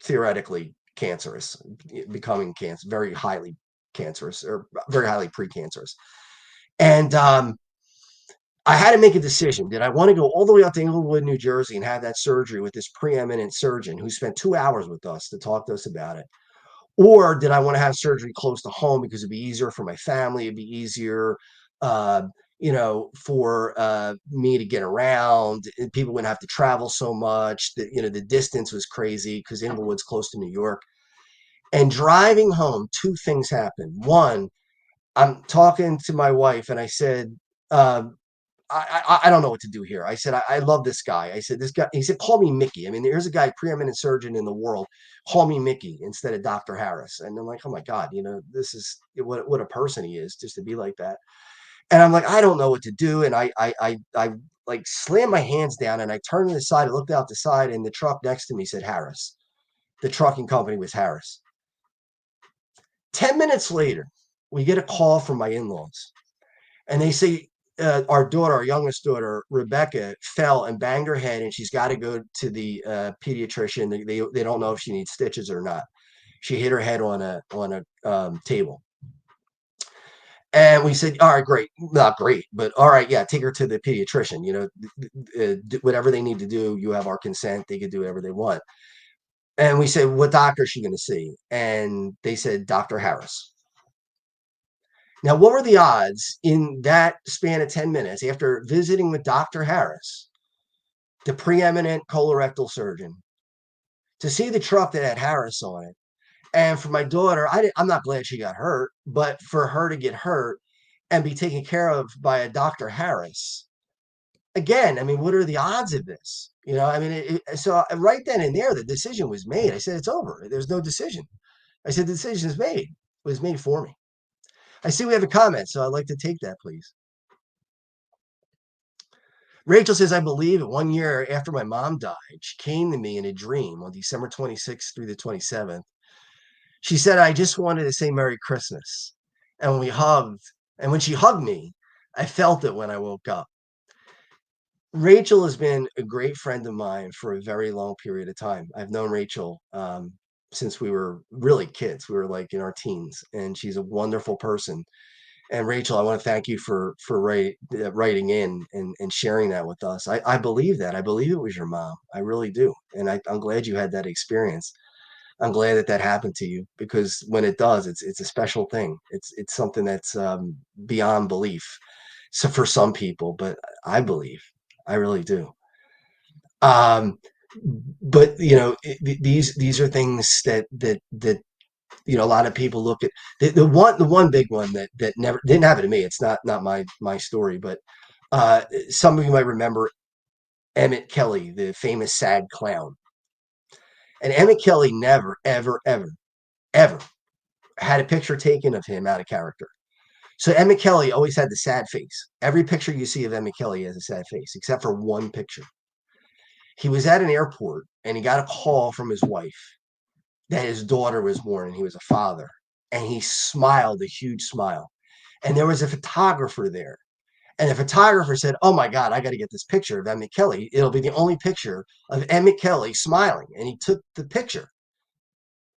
theoretically cancerous, becoming cancer, very highly cancerous, or very highly precancerous. And I had to make a decision. Did I want to go all the way out to Inglewood, New Jersey and have that surgery with this preeminent surgeon who spent 2 hours with us to talk to us about it? Or did I want to have surgery close to home because it'd be easier for my family? It'd be easier, uh, for me to get around. People wouldn't have to travel so much. The distance was crazy because Inglewood's close to New York. And driving home, two things happened. One, I'm talking to my wife and I said, uh, I don't know what to do here. I said, I love this guy. I said, this guy, he said, call me Mickey. I mean, here's a guy, preeminent surgeon in the world. Call me Mickey instead of Dr. Harris. And I'm like, oh my God, this is what a person he is, just to be like that. And I'm like, I don't know what to do. And I like slammed my hands down and I turned to the side. I looked out the side and the truck next to me said Harris. The trucking company was Harris. 10 minutes later, we get a call from my in-laws and they say, our daughter, our youngest daughter, Rebecca, fell and banged her head, and she's got to go to the pediatrician. They don't know if she needs stitches or not. She hit her head on a table, and we said, "All right, great, not great, but all right, yeah, take her to the pediatrician. Whatever they need to do, you have our consent. They can do whatever they want." And we said, "What doctor is she going to see?" And they said, "Dr. Harris." Now, what were the odds in that span of 10 minutes after visiting with Dr. Harris, the preeminent colorectal surgeon, to see the truck that had Harris on it? And for my daughter, I'm not glad she got hurt, but for her to get hurt and be taken care of by a Dr. Harris, again, I mean, what are the odds of this? I mean, so right then and there, the decision was made. I said, it's over. There's no decision. I said, the decision is made. It was made for me. I see we have a comment, so I'd like to take that, please. Rachel says, I believe 1 year after my mom died, she came to me in a dream on December 26th through the 27th. She said, I just wanted to say Merry Christmas. And when we hugged, and when she hugged me, I felt it when I woke up. Rachel has been a great friend of mine for a very long period of time. I've known Rachel since we were really kids. We were like in our teens, and she's a wonderful person. And Rachel, I want to thank you for writing in and sharing that with us. I believe that. I believe it was your mom. I really do. And I'm glad you had that experience. I'm glad that happened to you, because when it does, it's a special thing. It's something that's beyond belief. So for some people, but I believe, I really do. but these are things that a lot of people look at. The one big one that never didn't happen to me. It's not my story, but some of you might remember Emmett Kelly, the famous sad clown. And Emmett Kelly never, ever, ever, ever had a picture taken of him out of character. So Emmett Kelly always had the sad face. Every picture you see of Emmett Kelly has a sad face, except for one picture. He was at an airport and he got a call from his wife that his daughter was born and he was a father. And he smiled a huge smile. And there was a photographer there. And the photographer said, "Oh my God, I got to get this picture of Emmett Kelly. It'll be the only picture of Emmett Kelly smiling." And he took the picture.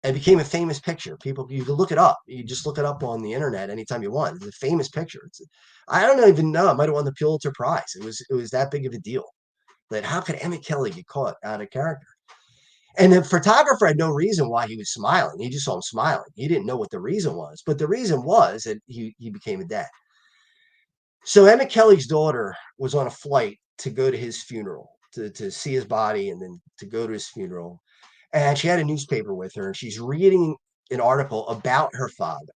It became a famous picture. People, you can look it up. You just look it up on the internet anytime you want. It's a famous picture. I don't even know. It might have won the Pulitzer Prize. It was that big of a deal. That how could Emmett Kelly get caught out of character? And the photographer had no reason why he was smiling. He just saw him smiling. He didn't know what the reason was, but the reason was that he became a dad. So Emmett Kelly's daughter was on a flight to go to his funeral, to see his body and then to go to his funeral. And she had a newspaper with her and she's reading an article about her father.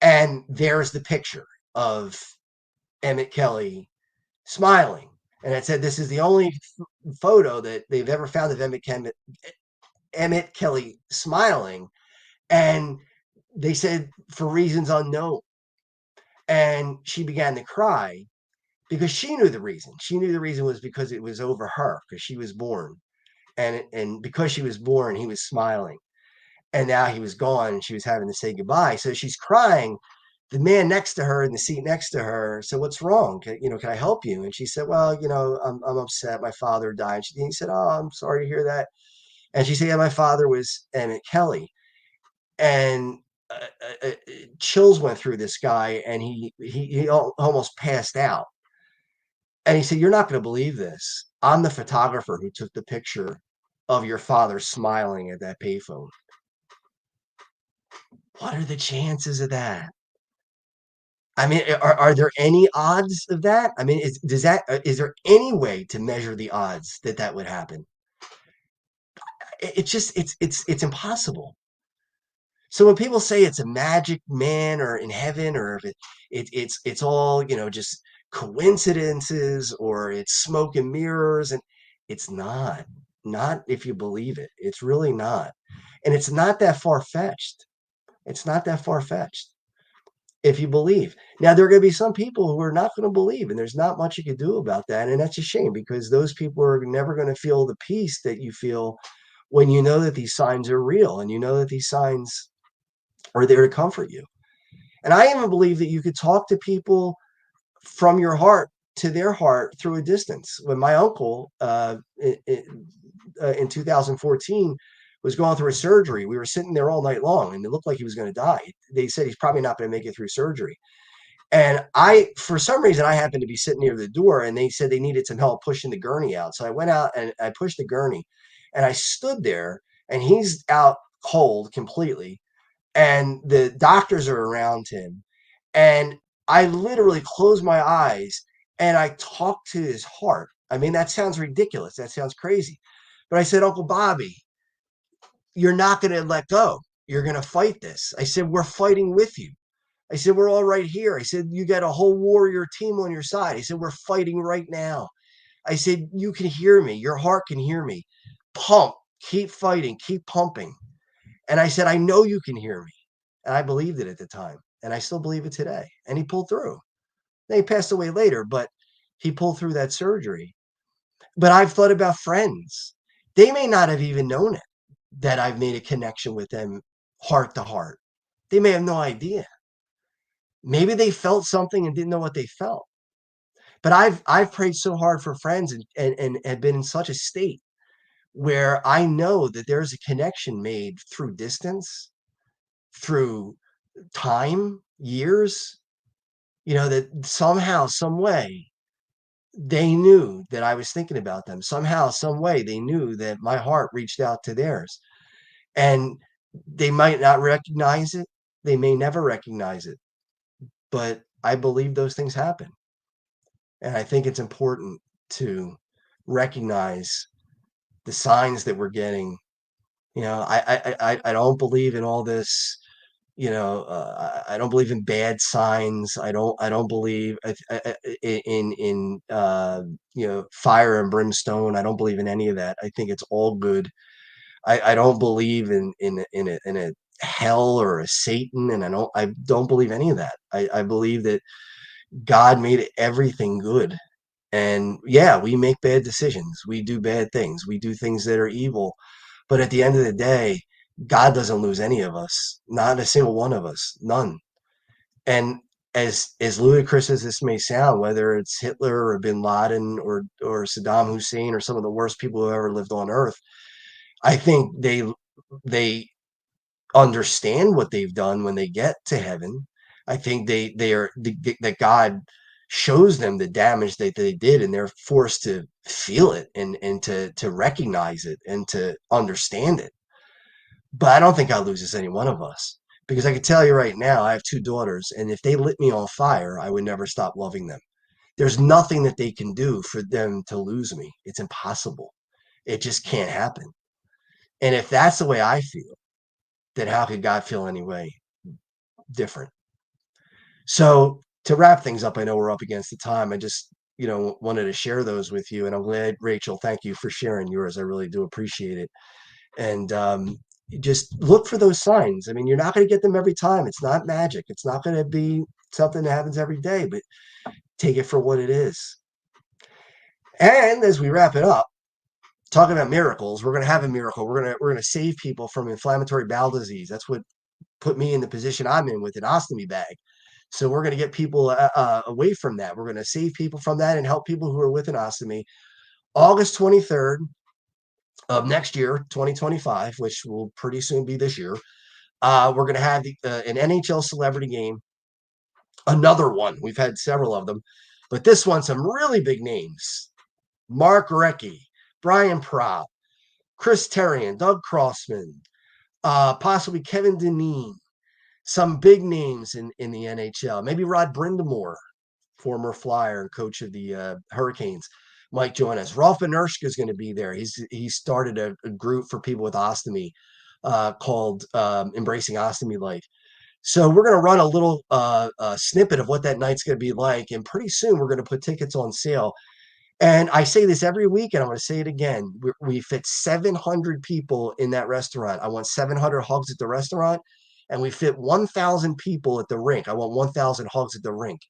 And there's the picture of Emmett Kelly smiling. And it said, this is the only photo that they've ever found of Emmett Kelly smiling. And they said, for reasons unknown. And she began to cry because she knew the reason. She knew the reason was because it was over her, because she was born. And because she was born, he was smiling. And now he was gone and she was having to say goodbye. So she's crying. The man next to her in the seat next to her said, "What's wrong? Can I help you?" And she said, "Well, I'm upset. My father died." And he said, "Oh, I'm sorry to hear that." And she said, "Yeah, my father was Emmett Kelly." And chills went through this guy, and he almost passed out. And he said, "You're not going to believe this. I'm the photographer who took the picture of your father smiling at that payphone." What are the chances of that? I mean, are there any odds of that? I mean, is there any way to measure the odds that that would happen? It's just it's impossible. So when people say it's a magic man or in heaven, or if it's all just coincidences, or it's smoke and mirrors, and it's not if you believe it. It's really not, and it's not that far fetched. It's not that far fetched. If you believe. Now, there are going to be some people who are not going to believe, and there's not much you can do about that. And that's a shame because those people are never going to feel the peace that you feel when you know that these signs are real and you know that these signs are there to comfort you. And I even believe that you could talk to people from your heart to their heart through a distance. When my uncle in 2014 was going through a surgery, we were sitting there all night long and it looked like he was going to die. They said he's probably not going to make it through surgery. And for some reason, I happened to be sitting near the door and they said they needed some help pushing the gurney out. So I went out and I pushed the gurney and I stood there and he's out cold completely. And the doctors are around him. And I literally closed my eyes and I talked to his heart. I mean, that sounds ridiculous. That sounds crazy. But I said, "Uncle Bobby, you're not going to let go. You're going to fight this." I said, "We're fighting with you." I said, "We're all right here." I said, "You got a whole warrior team on your side." I said, "We're fighting right now." I said, "You can hear me. Your heart can hear me. Pump, keep fighting, keep pumping." And I said, "I know you can hear me." And I believed it at the time. And I still believe it today. And he pulled through. He passed away later, but he pulled through that surgery. But I've thought about friends. They may not have even known it, that I've made a connection with them heart to heart. They may have no idea. Maybe they felt something and didn't know what they felt. But I've prayed so hard for friends and been in such a state where I know that there's a connection made through distance, through time, years, that somehow, some way, they knew that I was thinking about them. Somehow, some way, they knew that my heart reached out to theirs. And they might not recognize it. They may never recognize it. But I believe those things happen. And I think it's important to recognize the signs that we're getting. I don't believe in all this. I don't believe in bad signs. I don't believe in fire and brimstone. I don't believe in any of that. I think it's all good. I don't believe in a hell or a Satan, and I don't believe any of that. I believe that God made everything good. And yeah, we make bad decisions. We do bad things. We do things that are evil. But at the end of the day, God doesn't lose any of us, not a single one of us, none. And as ludicrous as this may sound, whether it's Hitler or Bin Laden or Saddam Hussein or some of the worst people who ever lived on earth, I think they understand what they've done when they get to heaven. I think that God shows them the damage that they did, and they're forced to feel it and to recognize it and to understand it. But I don't think God loses any one of us, because I can tell you right now, I have two daughters, and if they lit me on fire, I would never stop loving them. There's nothing that they can do for them to lose me. It's impossible. It just can't happen. And if that's the way I feel, then how could God feel any way different? So to wrap things up, I know we're up against the time. I just, wanted to share those with you. And I'm glad, Rachel, thank you for sharing yours. I really do appreciate it. And just look for those signs. I mean, you're not going to get them every time. It's not magic. It's not going to be something that happens every day, but take it for what it is. And as we wrap it up, talking about miracles, we're going to have a miracle. We're going to save people from inflammatory bowel disease. That's what put me in the position I'm in with an ostomy bag. So we're going to get people away from that. We're going to save people from that and help people who are with an ostomy. August 23rd of next year, 2025, which will pretty soon be this year, we're going to have an NHL celebrity game. Another one. We've had several of them, but this one, some really big names. Mark Recchi, Brian Propp, Chris Terrian, Doug Crossman, possibly Kevin Dineen. Some big names in the NHL. Maybe Rod Brindamore, former Flyer and coach of the Hurricanes, might join us. Rolf Benershka is going to be there. He started a group for people with ostomy called Embracing Ostomy Life. So we're going to run a little snippet of what that night's going to be like. And pretty soon we're going to put tickets on sale. And I say this every week, and I'm going to say it again. We fit 700 people in that restaurant. I want 700 hugs at the restaurant. And we fit 1,000 people at the rink. I want 1,000 hugs at the rink.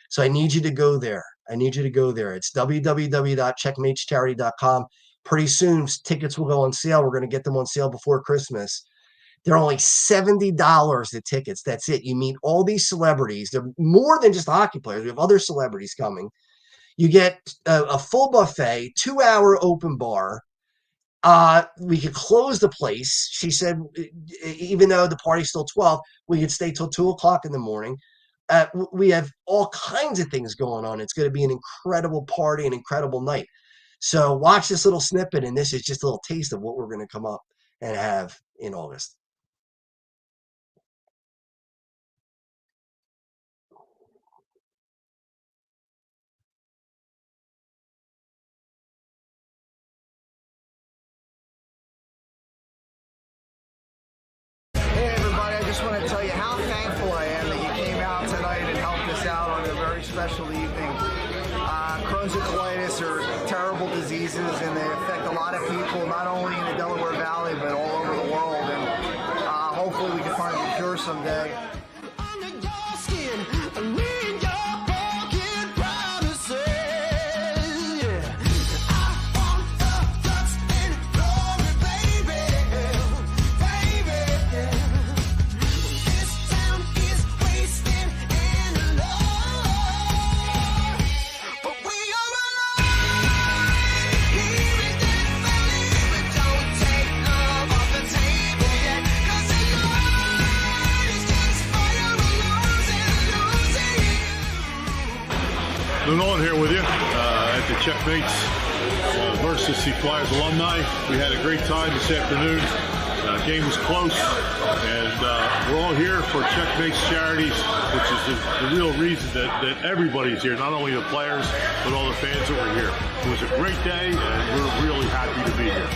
So I need you to go there. It's www.checkmatescharity.com. Pretty soon, tickets will go on sale. We're going to get them on sale before Christmas. They're only $70 the tickets. That's it. You meet all these celebrities. They're more than just hockey players. We have other celebrities coming. You get a full buffet, 2-hour open bar. We could close the place. She said, even though the party's still 12, we could stay till 2:00 in the morning. We have all kinds of things going on. It's going to be an incredible party, an incredible night. So watch this little snippet, and this is just a little taste of what we're going to come up and have in August. I just want to tell you how thankful I am that you came out tonight and helped us out on a very special evening. Crohn's and colitis are terrible diseases, and they affect a lot of people, not only in the Delaware Valley, but all over the world. And hopefully we can find a cure someday. Nolan here with you at the Checkmates versus the Flyers alumni. We had a great time this afternoon. Game was close, and we're all here for Checkmates Charities, which is the real reason that everybody's here, not only the players, but all the fans that were here. It was a great day, and we're really happy to be here.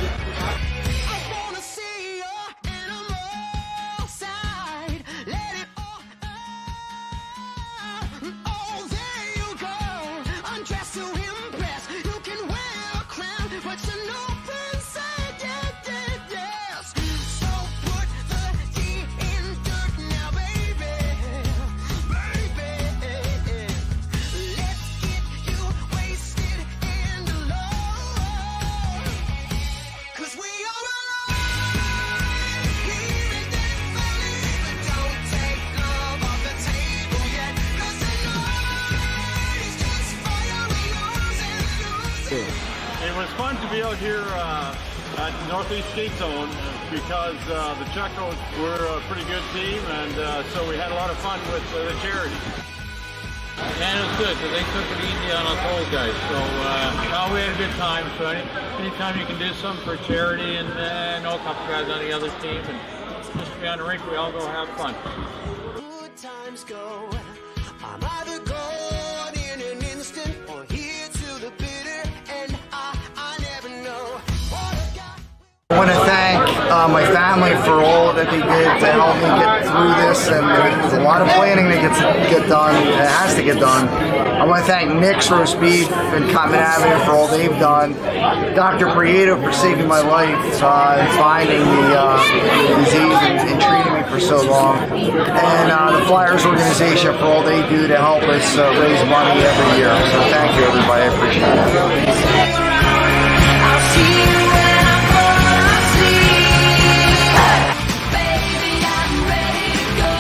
It was fun to be out here at Northeast Skate Zone because the Checos were a pretty good team, and so we had a lot of fun with the charity. And it was good because they took it easy on us old guys. So no, we had a good time. So anytime you can do something for charity, and know a couple guys on the other team, and just to be on the rink, we all go have fun. Good times go. I'm either gone in an instant or here to the bitter end. I never know what I got. I want to thank my family for all that they did to help me get through this, and there's a lot of planning that get done. It has to get done. I want to thank Nick's Roast Beef and Common Avenue for all they've done. Dr. Prieto for saving my life and finding the disease and treating me for so long. And the Flyers organization for all they do to help us raise money every year. So thank you, everybody. I appreciate it. I'll see you when I fall asleep. Baby, I'm ready to go.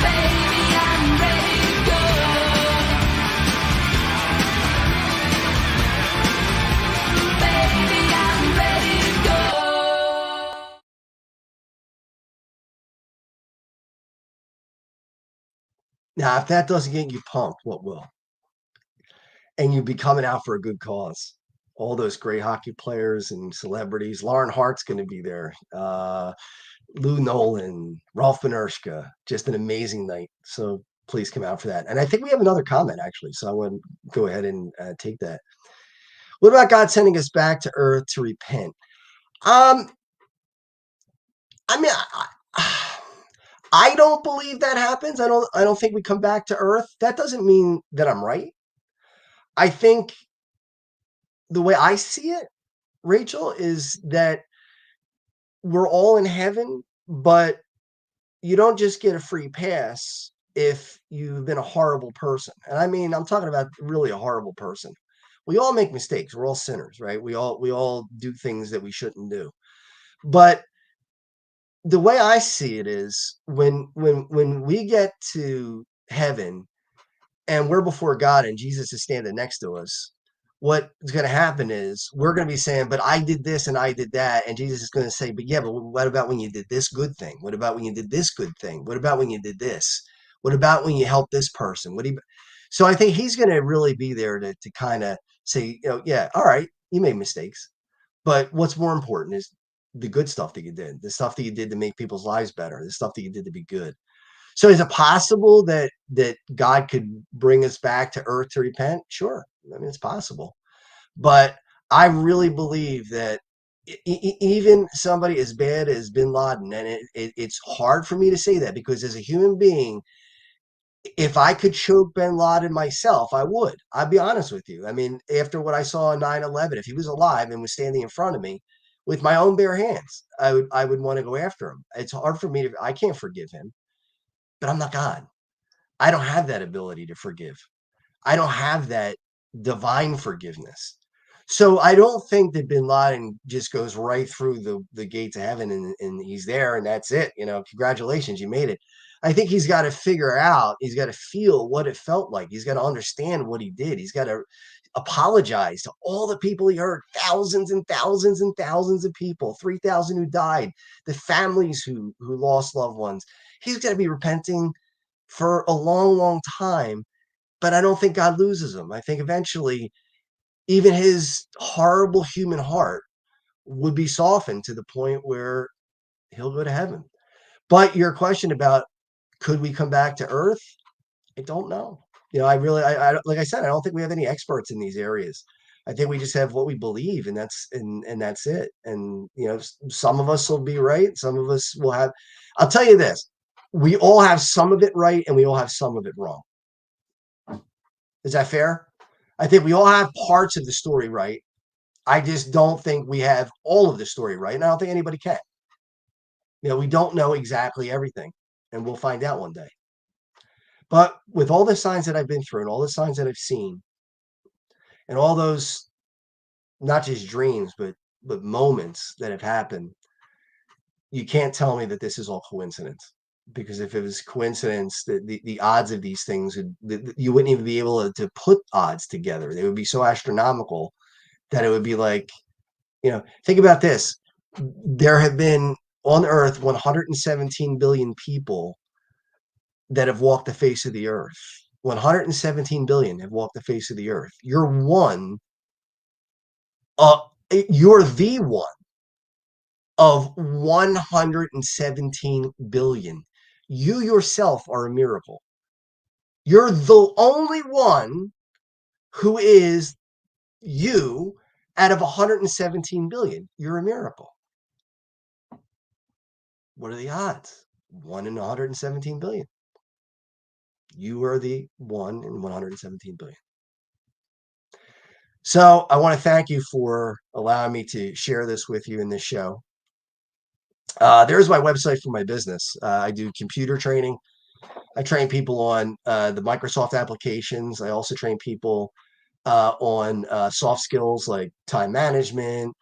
Baby, I'm ready to go. Baby, I'm ready to go. Now, if that doesn't get you pumped, what will? And you'd be coming out for a good cause. All those great hockey players and celebrities. Lauren Hart's going to be there. Lou Nolan, Rolf Benershka. Just an amazing night. So please come out for that. And I think we have another comment, actually. So I want to go ahead and take that. What about God sending us back to earth to repent? I mean, I don't believe that happens. I don't think we come back to earth. That doesn't mean that I'm right. I think the way I see it, Rachel, is that we're all in heaven, but you don't just get a free pass if you've been a horrible person. And I mean, I'm talking about really a horrible person. We all make mistakes. We're all sinners, right? We all do things that we shouldn't do. But the way I see it is when we get to heaven and we're before God and Jesus is standing next to us, what's going to happen is we're going to be saying, but I did this and I did that. And Jesus is going to say, but yeah, but what about when you did this good thing? What about when you did this good thing? What about when you did this? What about when you helped this person? So I think he's going to really be there to kind of say, yeah, all right, you made mistakes. But what's more important is the good stuff that you did, the stuff that you did to make people's lives better, the stuff that you did to be good. So is it possible that God could bring us back to earth to repent? Sure. I mean, it's possible. But I really believe that even somebody as bad as bin Laden, and it's hard for me to say that because as a human being, if I could choke bin Laden myself, I would. I'd be honest with you. I mean, after what I saw on 9/11, if he was alive and was standing in front of me with my own bare hands, I would want to go after him. It's hard for me I can't forgive him, but I'm not God. I don't have that ability to forgive. I don't have that divine forgiveness. So I don't think that bin Laden just goes right through the gates of heaven and he's there and that's it. Congratulations, you made it. I think he's got to figure out, he's got to feel what it felt like. He's got to understand what he did. He's got to apologize to all the people he hurt, thousands and thousands and thousands of people, 3,000 who died, the families who lost loved ones. He's got to be repenting for a long, long time. But I don't think God loses him. I think eventually even his horrible human heart would be softened to the point where he'll go to heaven. But your question about could we come back to Earth? I don't know. Like I said, I don't think we have any experts in these areas. I think we just have what we believe, and that's it. And some of us will be right, some of us will have. I'll tell you this: we all have some of it right, and we all have some of it wrong. Is that fair? I think we all have parts of the story right. I just don't think we have all of the story right, and I don't think anybody can. We don't know exactly everything, and we'll find out one day. But with all the signs that I've been through and all the signs that I've seen and all those, not just dreams, but moments that have happened, you can't tell me that this is all coincidence. Because if it was coincidence, the odds of these things, you wouldn't even be able to put odds together. They would be so astronomical that it would be like, think about this. There have been on Earth 117 billion people that have walked the face of the earth. 117 billion have walked the face of the earth. You're the one of 117 billion. You yourself are a miracle. You're the only one who is you out of 117 billion. You're a miracle. What are the odds? 1 in 117 billion. You are the 1 in 117 billion. So I want to thank you for allowing me to share this with you in this show. There's my website for my business. I do computer training. I train people on the Microsoft applications. I also train people on soft skills like time management,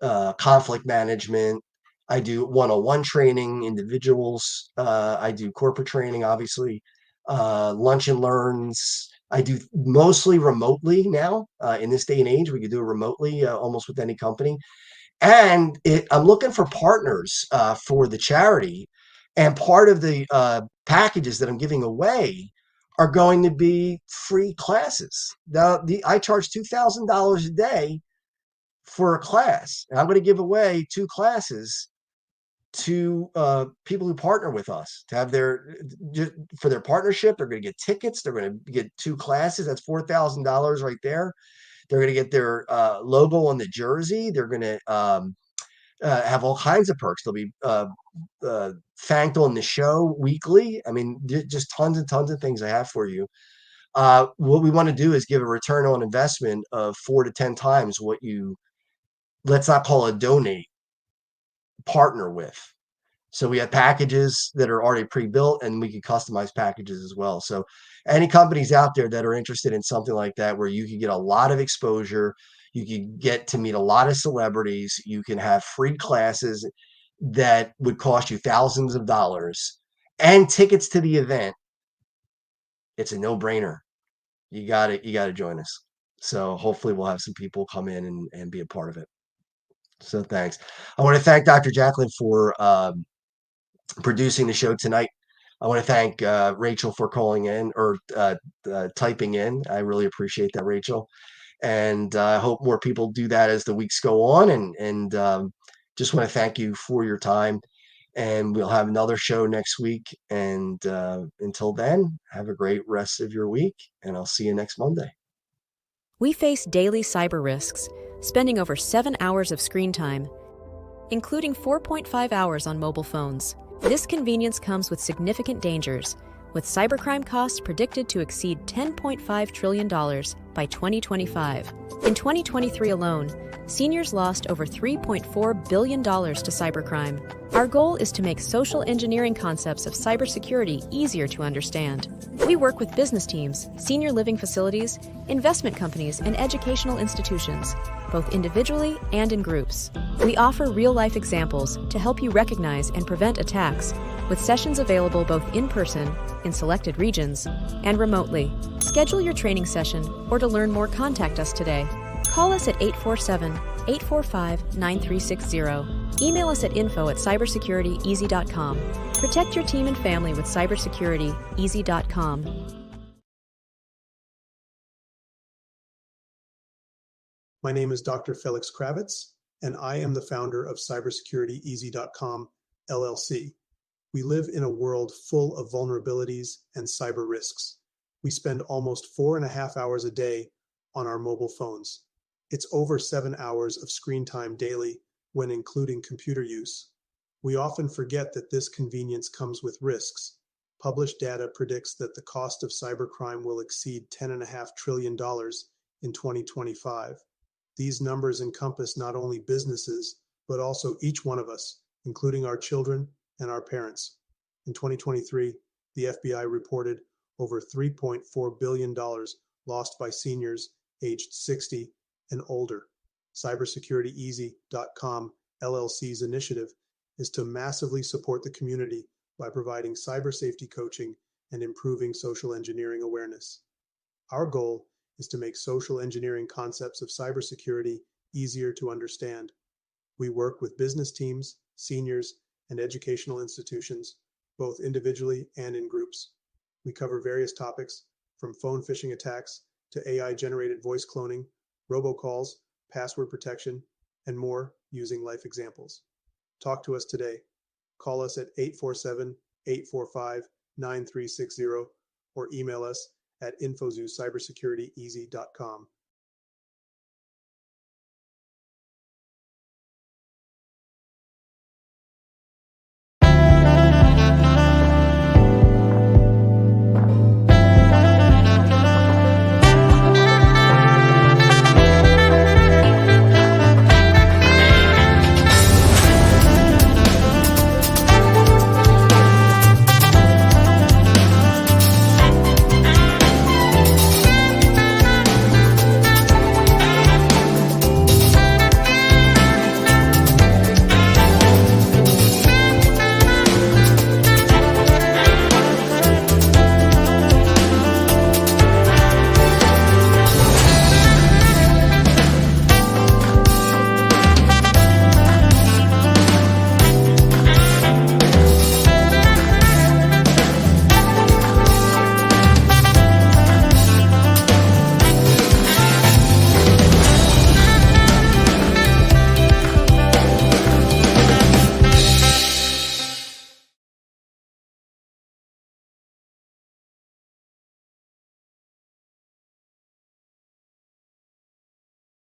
conflict management. I do one-on-one training, individuals. I do corporate training, obviously, lunch and learns. I do mostly remotely now. In this day and age, we can do it remotely almost with any company. And I'm looking for partners for the charity. And part of the packages that I'm giving away are going to be free classes. Now, I charge $2,000 a day for a class. And I'm going to give away 2 classes to people who partner with us to have for their partnership. They're going to get tickets. They're going to get 2 classes. That's $4,000 right there. They're going to get their logo on the jersey. They're going to have all kinds of perks. They'll be thanked on the show weekly. I mean, just tons and tons of things I have for you. What we want to do is give a return on investment of 4 to 10 times what you, let's not call it donate, partner with. So we have packages that are already pre-built, and we can customize packages as well. So any companies out there that are interested in something like that, where you can get a lot of exposure, you can get to meet a lot of celebrities, you can have free classes that would cost you thousands of dollars, and tickets to the event, it's a no-brainer. You got to join us. So hopefully we'll have some people come in and be a part of it. So thanks. I want to thank Dr. JACALYN for producing the show tonight. I want to thank Rachel for calling in or typing in. I really appreciate that, Rachel. And I hope more people do that as the weeks go on. And just want to thank you for your time. And we'll have another show next week. And until then, have a great rest of your week. And I'll see you next Monday. We face daily cyber risks, spending over 7 hours of screen time, including 4.5 hours on mobile phones. This convenience comes with significant dangers, with cybercrime costs predicted to exceed $10.5 trillion by 2025. In 2023 alone, seniors lost over $3.4 billion to cybercrime. Our goal is to make social engineering concepts of cybersecurity easier to understand. We work with business teams, senior living facilities, investment companies, and educational institutions, both individually and in groups. We offer real-life examples to help you recognize and prevent attacks, with sessions available both in person, in selected regions, and remotely. Schedule your training session, or to learn more, contact us today. Call us at 847-845-9360. Email us at info@cybersecurityeasy.com. Protect your team and family with cybersecurity easy.com. My name is Dr. Felix Kravitz, and I am the founder of cybersecurityeasy.com, LLC. We live in a world full of vulnerabilities and cyber risks. We spend almost 4.5 hours a day on our mobile phones. It's over 7 hours of screen time daily when including computer use. We often forget that this convenience comes with risks. Published data predicts that the cost of cybercrime will exceed $10.5 trillion in 2025. These numbers encompass not only businesses, but also each one of us, including our children and our parents. In 2023, the FBI reported over $3.4 billion lost by seniors aged 60 and older. Cybersecurityeasy.com LLC's initiative is to massively support the community by providing cyber safety coaching and improving social engineering awareness. Our goal is to make social engineering concepts of cybersecurity easier to understand. We work with business teams, seniors, and educational institutions, both individually and in groups. We cover various topics from phone phishing attacks to AI-generated voice cloning, robocalls, password protection, and more using life examples. Talk to us today. Call us at 847-845-9360 or email us at info@cybersecurityeasy.com.